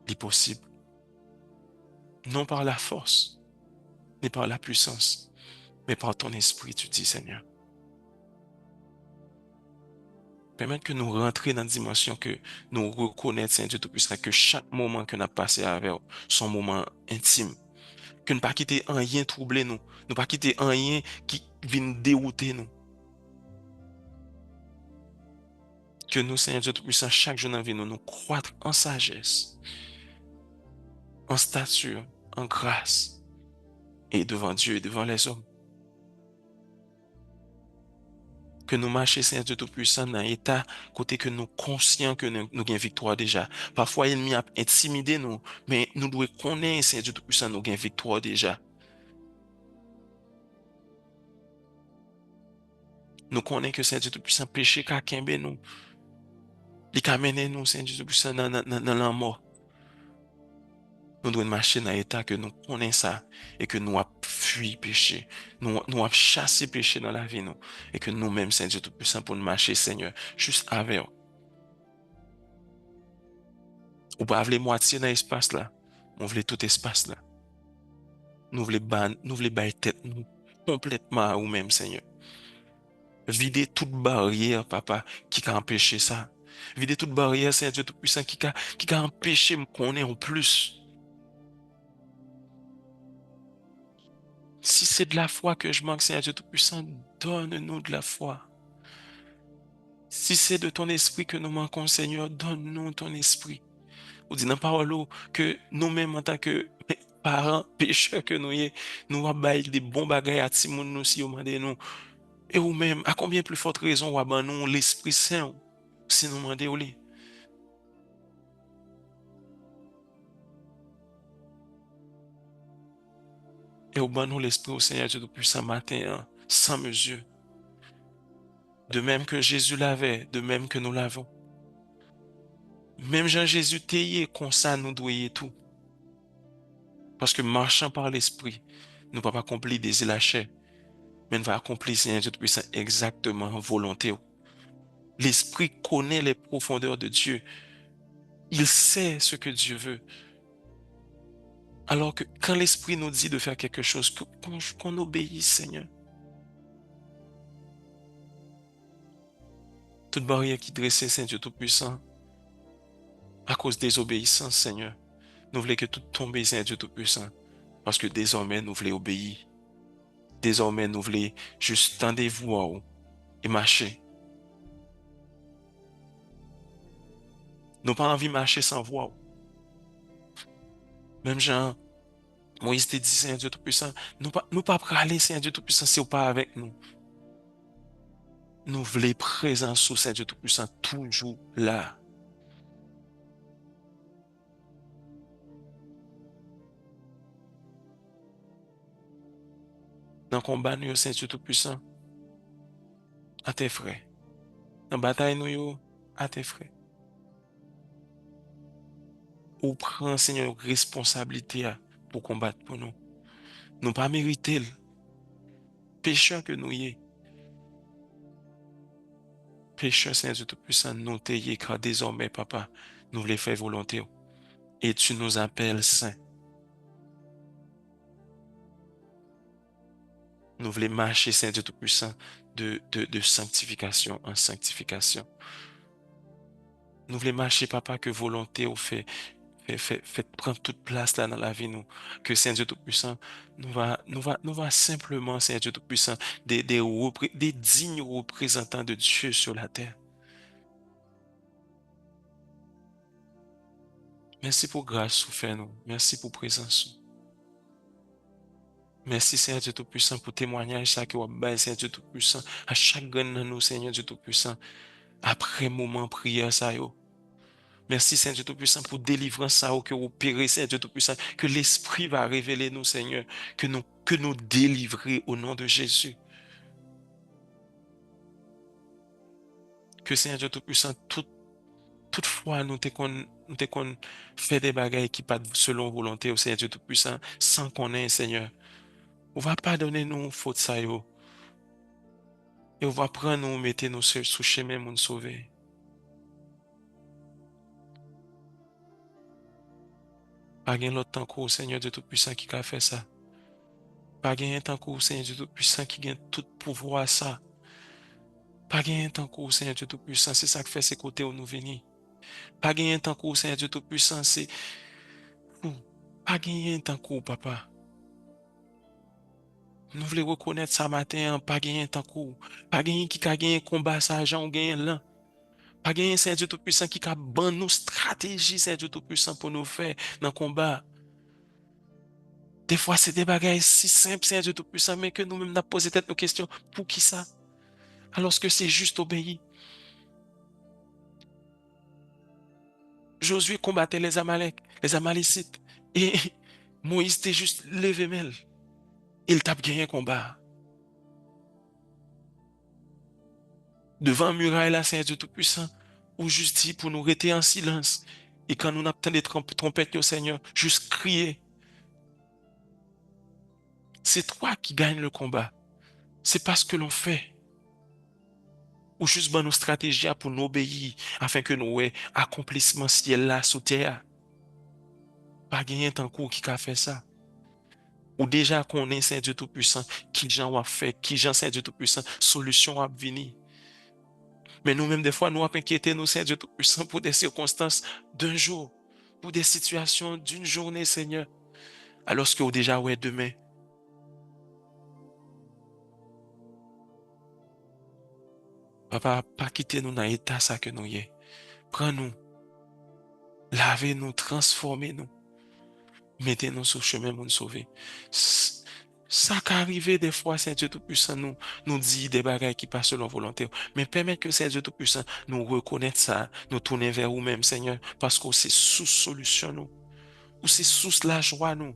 il est possible. Non par la force, ni par la puissance, mais par ton esprit, tu dis, Seigneur. Permettre que nous rentrions dans une dimension que nous reconnaissons, Seigneur Dieu Tout-Puissant, que chaque moment que nous avons passé avec son moment intime, que nous ne pas quitter rien troubler nous, ne pas quitter rien qui vient dérouter nous. Que nous, Seigneur Dieu Tout-Puissant, chaque jour dans la vie, nous croître en sagesse, en stature, en grâce, et devant Dieu et devant les hommes. Que nous marchions, Seigneur Dieu Tout-Puissant, dans un état côté que nous conscients que nous avons victoire déjà. Parfois, l'ennemi a intimidé nous, mais nous devons connaître, Seigneur Dieu Tout-Puissant, nous avons victoire déjà. Nous connaissons que Seigneur Dieu Tout-Puissant, péché qu'a kembe nous, il a mené nous, Seigneur Dieu Tout-Puissant, dans la mort. Nous devons marcher dans l'état que nous connaissons ça et que nous avons fui péché. Nous avons chassé péché dans la vie, nous. Et que nous-mêmes, Seigneur Dieu Tout-Puissant, pour nous marcher, Seigneur, juste avec eux. Ou pas les moitié dans l'espace là. On voulait tout espace là. Nous voulons bailler tête nous complètement à nous-mêmes, Seigneur. Vider toute barrière, papa, qui a empêché ça. Vider toute barrière, Seigneur Dieu Tout-Puissant, qui a empêché me connaître en plus. Si c'est de la foi que je manque, Seigneur Dieu Tout-Puissant, donne-nous de la foi. Si c'est de ton esprit que nous manquons, Seigneur, donne-nous ton esprit. Ou dit dans la parole que nous-mêmes, en tant que parents pécheurs que nous y est, nous avons des bons bagages à Timon nous si nous. Et ou même, à combien plus forte raison, ou abandonnons l'Esprit Saint, si nous demandons. Et au ban nous l'Esprit au Seigneur Dieu Tout-Puissant matin, hein, sans mesure. De même que Jésus l'avait, de même que nous l'avons. Même Jean-Jésus t'ayé, comme ça nous doyons tout. Parce que marchant par l'Esprit, nous ne pouvons pas accomplir des la chair, mais nous va accomplir, Seigneur Dieu Tout-Puissant, exactement volonté. L'Esprit connaît les profondeurs de Dieu. Il sait ce que Dieu veut. Alors que quand l'Esprit nous dit de faire quelque chose, qu'on obéisse, Seigneur. Toute barrière qui dressait, Seigneur Dieu Tout-Puissant, à cause des obéissances, Seigneur, nous voulons que tout tombe, Seigneur Dieu Tout-Puissant. Parce que désormais, nous voulons obéir. Désormais, nous voulons juste tendre vous et marcher. Nous n'avons pas envie de marcher sans voix. Même Jean, Moïse te dit, Seigneur Dieu Tout-Puissant, nous pas aller, Seigneur Dieu Tout-Puissant, si vous pas avec nous. Nous voulons présence sous Seigneur Dieu Tout-Puissant, toujours là. Dans le combat, nous, Seigneur Dieu Tout-Puissant, à tes frères. Dans la bataille, nous, yo, à tes frères. Ou prend, Seigneur, responsabilité pour combattre pour nous. Nous pas mériter le pécheur que nous y est. Pécheur, Seigneur Dieu Tout-Puissant, nous t'ayons, car désormais, Papa, nous voulons faire volonté. Et tu nous appelles saints. Nous voulons marcher, Seigneur Dieu Tout-Puissant, de sanctification en sanctification. Nous voulons marcher, Papa, que volonté au fait. Fait prendre toute place là dans la vie, nous. Que Saint Dieu Tout-Puissant, nous va simplement, Saint Dieu Tout-Puissant, des dignes représentants de Dieu sur la terre. Merci pour grâce, souffert nous. Merci pour présence. Merci, Seigneur Dieu Tout-Puissant, pour témoignage, ça que vous avez, Seigneur Dieu Tout-Puissant, à chaque grain de nous, Seigneur Dieu Tout-Puissant, après moment prière, ça, yo. Merci, Seigneur Dieu Tout-Puissant, pour délivrance, ça, que vous opérez, Seigneur Dieu Tout-Puissant, que l'Esprit va révéler nous, Seigneur, que nous délivrer au nom de Jésus. Que Seigneur Dieu Tout-Puissant, toutefois, nous te qu'on fait des bagailles qui pas selon volonté au Seigneur Dieu Tout-Puissant, sans qu'on ait, Seigneur. On va pardonner nous, faute ça, yo. Et on va prendre nous, mettre nous sous chemin, nous sauver. Pas gain l'autre temps qu'au Seigneur Dieu Tout-Puissant qui a fait ça. Pas gain tant qu'au Seigneur Dieu Tout-Puissant qui gagne tout pouvoir ça. Pas gain tant qu'au Seigneur Dieu Tout-Puissant, c'est ça qui fait ces côtés où nous venons. Pas gain tant qu'au Seigneur Dieu Tout-Puissant, c'est... Pas gain tant qu'au papa. Nous voulons reconnaître ça matin, pas gagner tant coup, pas gagner qui a gagné combat ça, Jean gagné là. Pas gagner Saint Dieu Tout-Puissant qui a ban nous stratégie, Saint Dieu Tout-Puissant pour nous faire dans le combat. Des fois, c'est des bagages si simples, Saint Dieu Tout-Puissant, mais que nous-mêmes nous posé tête nos questions. Pour qui ça? Alors que c'est juste obéir. Josué combattait les Amalek, les Amalécites. Et Moïse était juste levé mêle. Il tape gagné un combat. Devant la muraille là, Seigneur Dieu Tout-Puissant, ou juste dit pour nous rester en silence. Et quand nous n'entendons des trompettes, au Seigneur, juste crier. C'est toi qui gagne le combat. C'est pas ce que l'on fait. Ou juste bon nos stratégies pour nous obéir, afin que nous ayons accomplissement ciel là, sous terre. Pas gagner tant court qui a fait ça. Ou déjà qu'on est Saint Dieu Tout-Puissant, qui gens a fait, qui gens Saint Dieu Tout-Puissant, solution a venir. Mais nous-mêmes, des fois, nous avons inquiété nous, Seigneur Dieu Tout-Puissant, pour des circonstances d'un jour, pour des situations d'une journée, Seigneur. Alors que déjà, ouais, demain. Papa, pas quitter nous dans l'état ça que nous y est. Prends-nous, lavez-nous, transformez-nous, mettez-nous sur le chemin pour nous sauver. Ça qu'arrive des fois, Seigneur Dieu Tout-Puissant, nous dit des bagages qui passent selon volonté. Mais permettre que Seigneur Dieu Tout-Puissant nous reconnaisse ça, nous tourner vers vous-même, Seigneur, parce que c'est sous solution, nous. Ou c'est sous la joie, nous.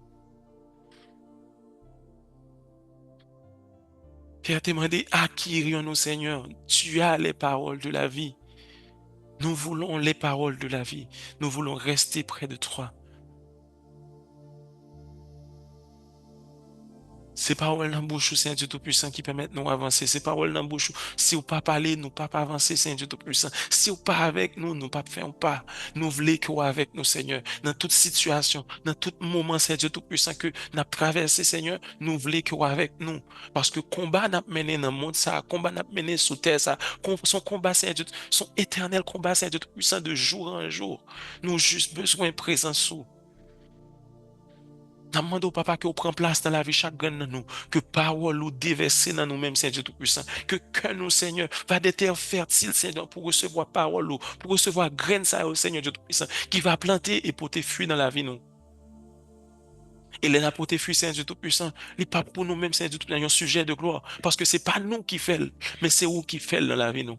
Pierre t'a demandé, acquérons-nous, Seigneur. Tu as les paroles de la vie. Nous voulons les paroles de la vie. Nous voulons rester près de toi. Ces paroles dans la bouche, Saint Dieu Tout-Puissant, qui permettent nous avancer. Ces paroles dans la bouche, si vous pas parler, nous pas avancer, Saint Dieu Tout-Puissant. Si vous pas avec nous, nous pas faire pas. Nous voulons que vous avec nous, Seigneur. Dans toute situation, dans tout moment, Saint Dieu Tout-Puissant, que nous traversé, Seigneur, nous voulons que vous avec nous. Parce que combat n'a mené dans le monde, ça, combat n'a mené sous terre, ça, son combat, Saint Dieu, son éternel combat, Saint Dieu Tout-Puissant, de jour en jour. Nous avons juste besoin de présence sous. Nous demandons au papa que vous prend place dans la vie chaque grain de nous, que parole ou déverser dans nous-mêmes, Seigneur Dieu Tout-Puissant, que nous, Seigneur, va des terres fertiles, Seigneur, pour recevoir parole ou, pour recevoir graines, ça, Seigneur Dieu Tout-Puissant, qui va planter et porter fruit dans la vie, nous. Et les porter fruit, Seigneur Dieu Tout-Puissant, il n'est pas pour nous-mêmes, Seigneur Dieu Tout-Puissant, un sujet de gloire, parce que c'est pas nous qui fait, mais c'est vous qui fait dans la vie, nous.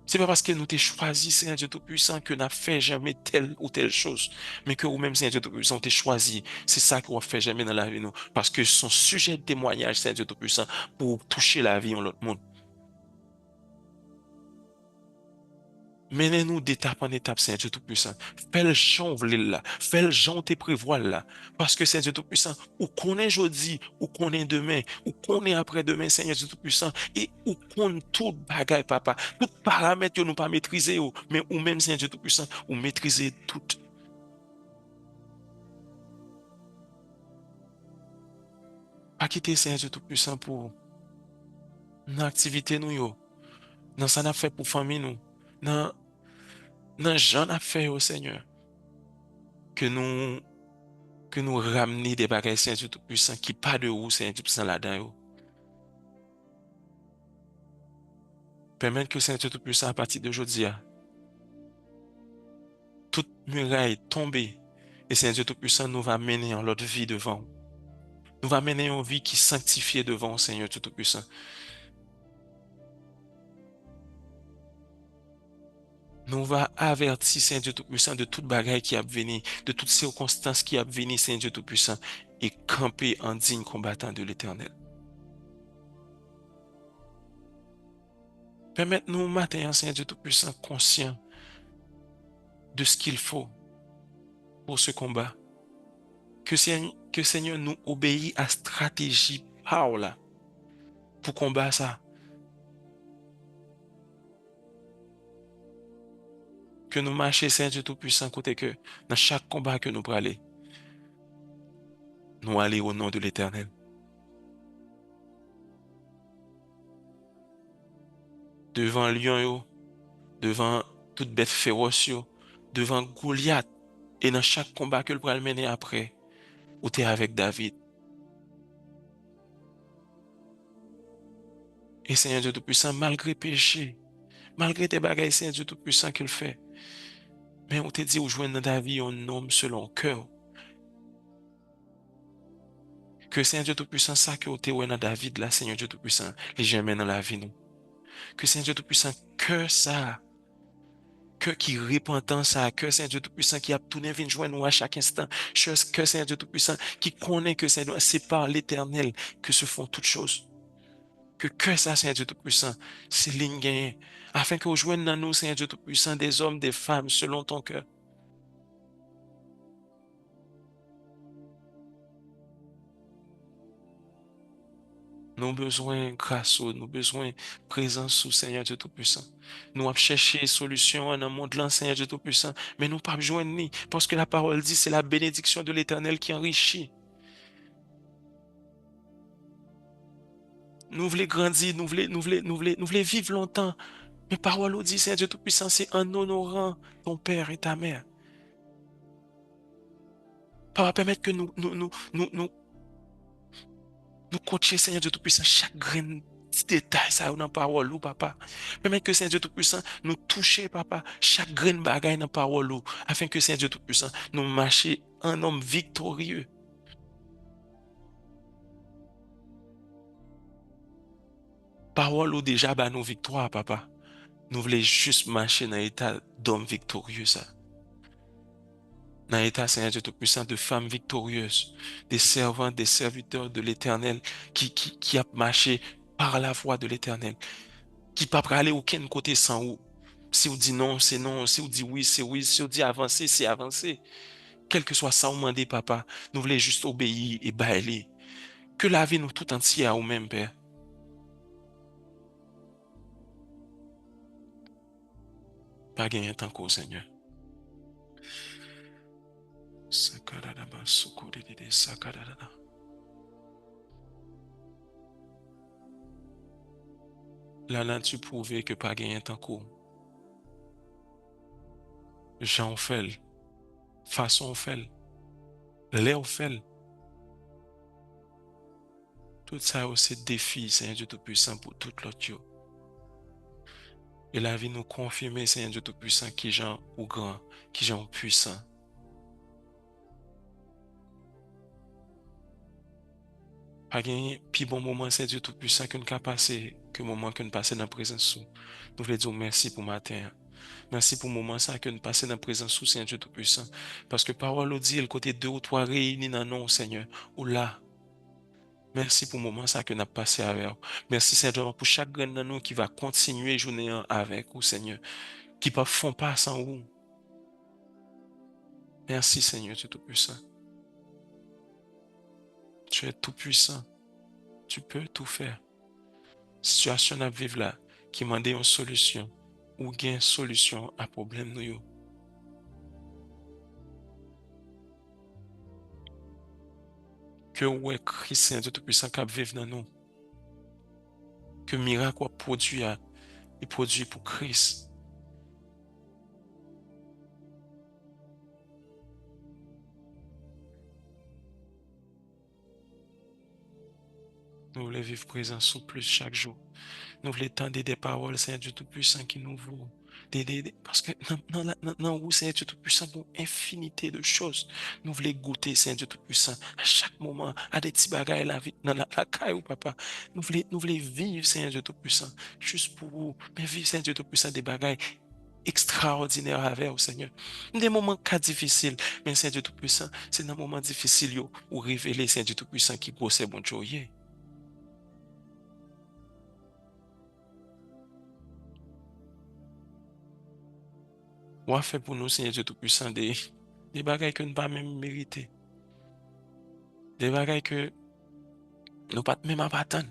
C'est pas parce que nous t'ai choisi, Seigneur Dieu Tout-Puissant, que n'a fait jamais telle ou telle chose, mais que vous-même, Seigneur Dieu Tout-Puissant, t'es choisi. C'est ça qu'on fait jamais dans la vie, nous. Parce que son sujet de témoignage, Seigneur Dieu Tout-Puissant, pour toucher la vie en l'autre monde. Menez-nous d'étape en étape, Seigneur Dieu Tout-Puissant. Fais le chant v'lait là. Fais le chant tes prévoit là. Parce que, Seigneur Dieu Tout-Puissant, ou qu'on est jeudi, ou qu'on est demain, ou qu'on est après-demain, Seigneur Dieu Tout-Puissant, et ou qu'on tout bagaille, papa. Tout paramètre que nous pas maîtriser, mais ou même, Seigneur Dieu Tout-Puissant, ou maîtriser tout. Pas quitter, Seigneur Dieu Tout-Puissant, pour nos activités, nous, yo. Dans ça, n'a fait pour famille, nous. Dans, dans j'en a fait, au Seigneur. Que nous, que nous ramener des bagages, Seigneur Dieu Tout-Puissant, qui pas de où, Seigneur Dieu Tout-Puissant, là-dedans, yo. Permettre que Seigneur Dieu Tout-Puissant, à partir d'aujourd'hui, toute muraille tombe. Et Seigneur Dieu Tout-Puissant nous va mener en l'autre vie devant. Nous va mener en vie qui sanctifiée devant Seigneur Dieu Tout-Puissant. Nous va avertir Seigneur Dieu Tout-Puissant de toute bagaille qui a venu, de toutes circonstances qui a venu Seigneur Dieu Tout-Puissant, et camper en digne combattant de l'Éternel. Permette-nous matin, Seigneur Dieu Tout-Puissant, conscient de ce qu'il faut pour ce combat. Que Seigneur nous obéit à stratégie power pour combattre ça. Que nous marchions, Seigneur Dieu Tout-Puissant, côté que dans chaque combat que nous prenons aller, nous aller au nom de l'Éternel. Devant lion, yo, devant toute bête féroce, yo, devant Goliath, et dans chaque combat que nous prenons mener après, où tu es avec David. Et Seigneur Dieu Tout-Puissant, malgré péché, malgré tes bagailles, Seigneur Dieu Tout-Puissant qu'il fait, mais on te dit, où joindre dans David un homme selon cœur. Que Seigneur Dieu Tout-Puissant, ça que tu es dans David, là, Seigneur Dieu Tout-Puissant, les jamais dans la vie, nous. Que Seigneur Dieu Tout-Puissant, que ça, que qui repentant ça, que Seigneur Dieu Tout-Puissant qui a tourné vient joindre nous à chaque instant, que Seigneur Dieu Tout-Puissant qui connaît que c'est par l'Éternel que se font toutes choses. Que ça, Seigneur Dieu Tout-Puissant, c'est ligne gagnée, afin que vous joignez dans nous, Seigneur Dieu Tout-Puissant, des hommes, des femmes, selon ton cœur. Nous avons besoin de grâce, nous avons besoin de présence sous Seigneur Dieu Tout-Puissant. Nous avons cherché solution dans le monde là, Seigneur Dieu Tout-Puissant, mais nous pas besoin de ni, parce que la parole dit, c'est la bénédiction de l'Éternel qui enrichit. Nous voulons grandir, nous voulons vivre longtemps. Mais parole nous dit, Seigneur Dieu Tout-Puissant, c'est en honorant ton père et ta mère. Papa, permettre que nous coachions, Seigneur Dieu Tout-Puissant, chaque grain petit détail, ça, dans la parole, ou, papa. Permettre que, Seigneur Dieu Tout-Puissant, nous toucher, papa, chaque grain de bagaille dans la parole, ou, afin que, Seigneur Dieu Tout-Puissant, nous marchions un homme victorieux. Parole ou déjà, bah, nos victoires, papa. Nous voulons juste marcher dans l'état d'homme victorieux, ça. Dans l'état, Seigneur Dieu Tout-Puissant, de femmes victorieuses, des servantes, des serviteurs de l'Éternel, qui a marché par la voie de l'Éternel, qui pas aller aucun côté sans vous. Si vous dit non, c'est non. Si vous dit oui, c'est oui. Si vous dit avancer, c'est avancer. Quel que soit ça, vous demandez, papa, nous voulons juste obéir et bailler. Que la vie nous tout entière à vous-même, Père. Pas gagner tant qu'au Seigneur. Sakadadaba, sokodidide, sakadadada. La nature prouvé que pas gagner tant qu'au. Jean fait, façon fait, l'air fait. Tout ça, c'est défi, Seigneur Dieu Tout-Puissant, pour tout l'autre. Et la vie nous confirme, Seigneur Dieu Tout-Puissant, qui est Jean ou grand, qui est Jean puissant. Pas gagner plus bon moment, c'est Dieu Tout-Puissant que nous avons passé, que moment que nous passé dans la présence sous. Nous voulons dire merci pour matin. Merci pour le moment ça que nous passons dans la présence sous, Seigneur Dieu Tout-Puissant. Parce que parole nous dit, le côté deux ou trois réunis dans nous, Seigneur. Ou là. Merci pour le moment ça que nous avons passé avec vous. Merci, Seigneur, pour chaque grain de nous qui va continuer journée avec vous, Seigneur. Qui ne font pas sans vous. Merci, Seigneur Dieu Tout-Puissant. Tu es tout-puissant. Tu peux tout faire. Situation à vivre là, qui m'a une solution, ou gain solution à problème nous yo. Que ouais Christ Saint Dieu Tout-Puissant qui vivre dans nous. Que miracle produit et produit pour Christ. Nous voulons vivre présent sous plus chaque jour. Nous voulons tendre des paroles, Seigneur Dieu Tout-Puissant, qui nous vaut. Parce que dans vous, Seigneur Dieu Tout-Puissant, nous infinité de choses. Nous voulons goûter, Seigneur Dieu Tout-Puissant, à chaque moment, à des petits bagages la vie, dans la caille, papa. Nous voulons vivre, Seigneur Dieu Tout-Puissant, juste pour vous. Mais vivre, Seigneur Dieu Tout-Puissant, des bagages extraordinaires avec vous, Seigneur. Des moments cas difficiles, mais Seigneur Dieu Tout-Puissant, c'est dans des moments difficiles, yo, où révéler, Seigneur Dieu Tout-Puissant, qui gros, c'est bon Dieu. Ou a fait pour nous, Seigneur Dieu Tout-Puissant, des bagailles que nous pas même mériter. Des bagailles que nous pas même à attendre.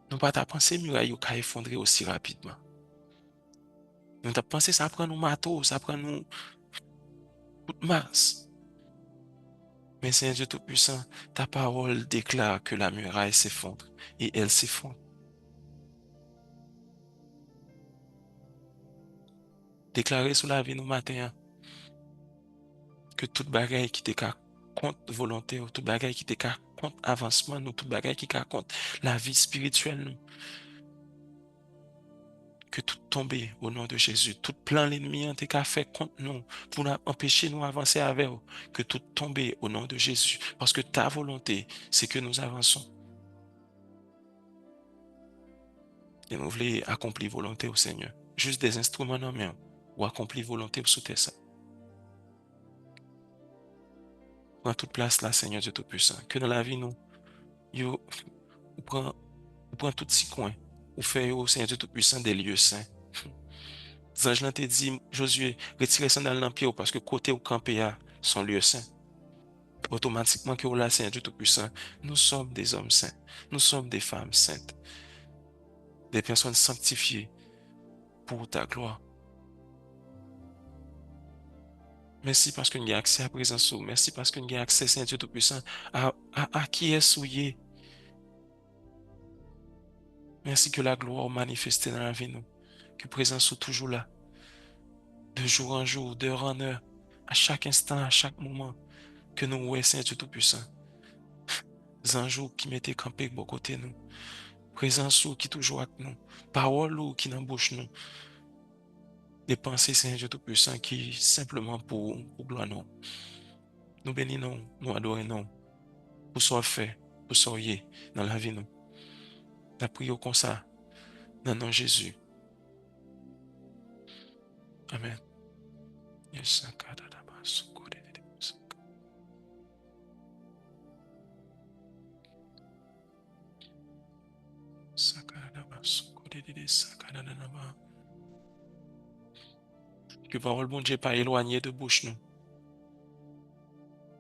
Nous pas ta pensé muraille qui effondrer aussi rapidement. Nous t'as pensé ça prend nous marteau, ça prend nous toute masse. Mais Seigneur Dieu Tout-Puissant, ta parole déclare que la muraille s'effondre et elle s'effondre. Déclarer sur la vie nous matin hein, que toute bagaille qui te contre volonté, ou toute bagaille qui te contre avancement, nous, toute bagaille qui contre la vie spirituelle, nous, que tout tombe au nom de Jésus. Tout plan l'ennemi en qu'a fait contre nous pour empêcher nous avancer avec vous. Que tout tombe au nom de Jésus. Parce que ta volonté, c'est que nous avançons. Et nous voulons accomplir volonté au Seigneur. Juste des instruments en main ou accomplir volonté sous tes ça. Prends toute place là, Seigneur Dieu Tout-Puissant. Que dans la vie, nous, yo, ou prend tout petit coin. Ou fait au Seigneur Dieu Tout-Puissant des lieux saints. Zange te dit, Josué, retirez sandal dans pied parce que côté au campé a son lieu saint. Automatiquement que là, Seigneur Dieu Tout-Puissant, nous sommes des hommes saints. Nous sommes des femmes saintes. Des personnes sanctifiées pour ta gloire. Merci parce que nous avons accès à la présence. Merci parce que nous avons accès, Seigneur Dieu Tout-Puissant, à qui est souillé. Merci que la gloire manifestée dans la vie, nous. Que présence soit toujours là. De jour en jour, d'heure en heure, à chaque instant, à chaque moment. Que nous voyons, Seigneur Dieu Tout-Puissant. Zanjou qui mettait campé de côté nous. Présence qui toujours avec nous. Parole qui dans bouche nous. Des pensées, Seigneur Dieu Tout-Puissant, qui simplement pour gloire nous. Nous bénissons, nous adorons, pour ce fait, pour ce qui dans la vie nous. La prière comme ça, dans le nom de Jésus. Amen. Yes, que parole bon Dieu pas éloigné de bouche nous.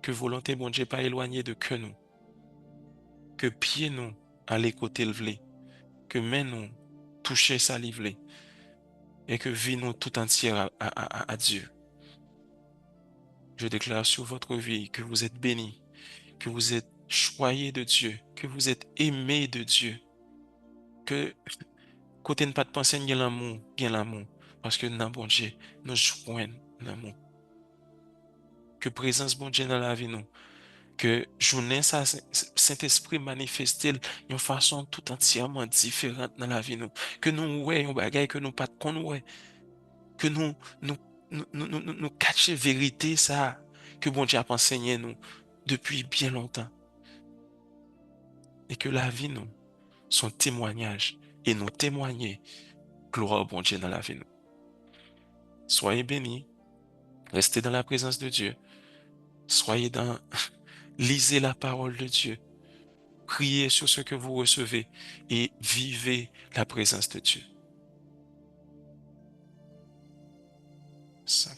Que volonté bon Dieu pas éloigné de cœur nous. Que pied nous aller côté le vlé. Que main nous toucher sa livre et que vie nous tout entière à Dieu. Je déclare sur votre vie que vous êtes bénis, que vous êtes choyés de Dieu, que vous êtes aimés de Dieu, que côté ne pas de penser gain l'amour, parce que dans bon Dieu, nous joignons l'amour. Que présence bon Dieu dans la vie nous, que journée ça Saint-Esprit manifeste d'une façon tout entièrement différente dans la vie nous, que nous ouais un bagage que nous pas qu'on que nous cacher vérité ça que bon Dieu a enseigné nous depuis bien longtemps et que la vie nous, son témoignage et nous témoigner, gloire au bon Dieu dans la vie nous. Soyez bénis, restez dans la présence de Dieu, soyez dans, lisez la parole de Dieu, priez sur ce que vous recevez et vivez la présence de Dieu. Saint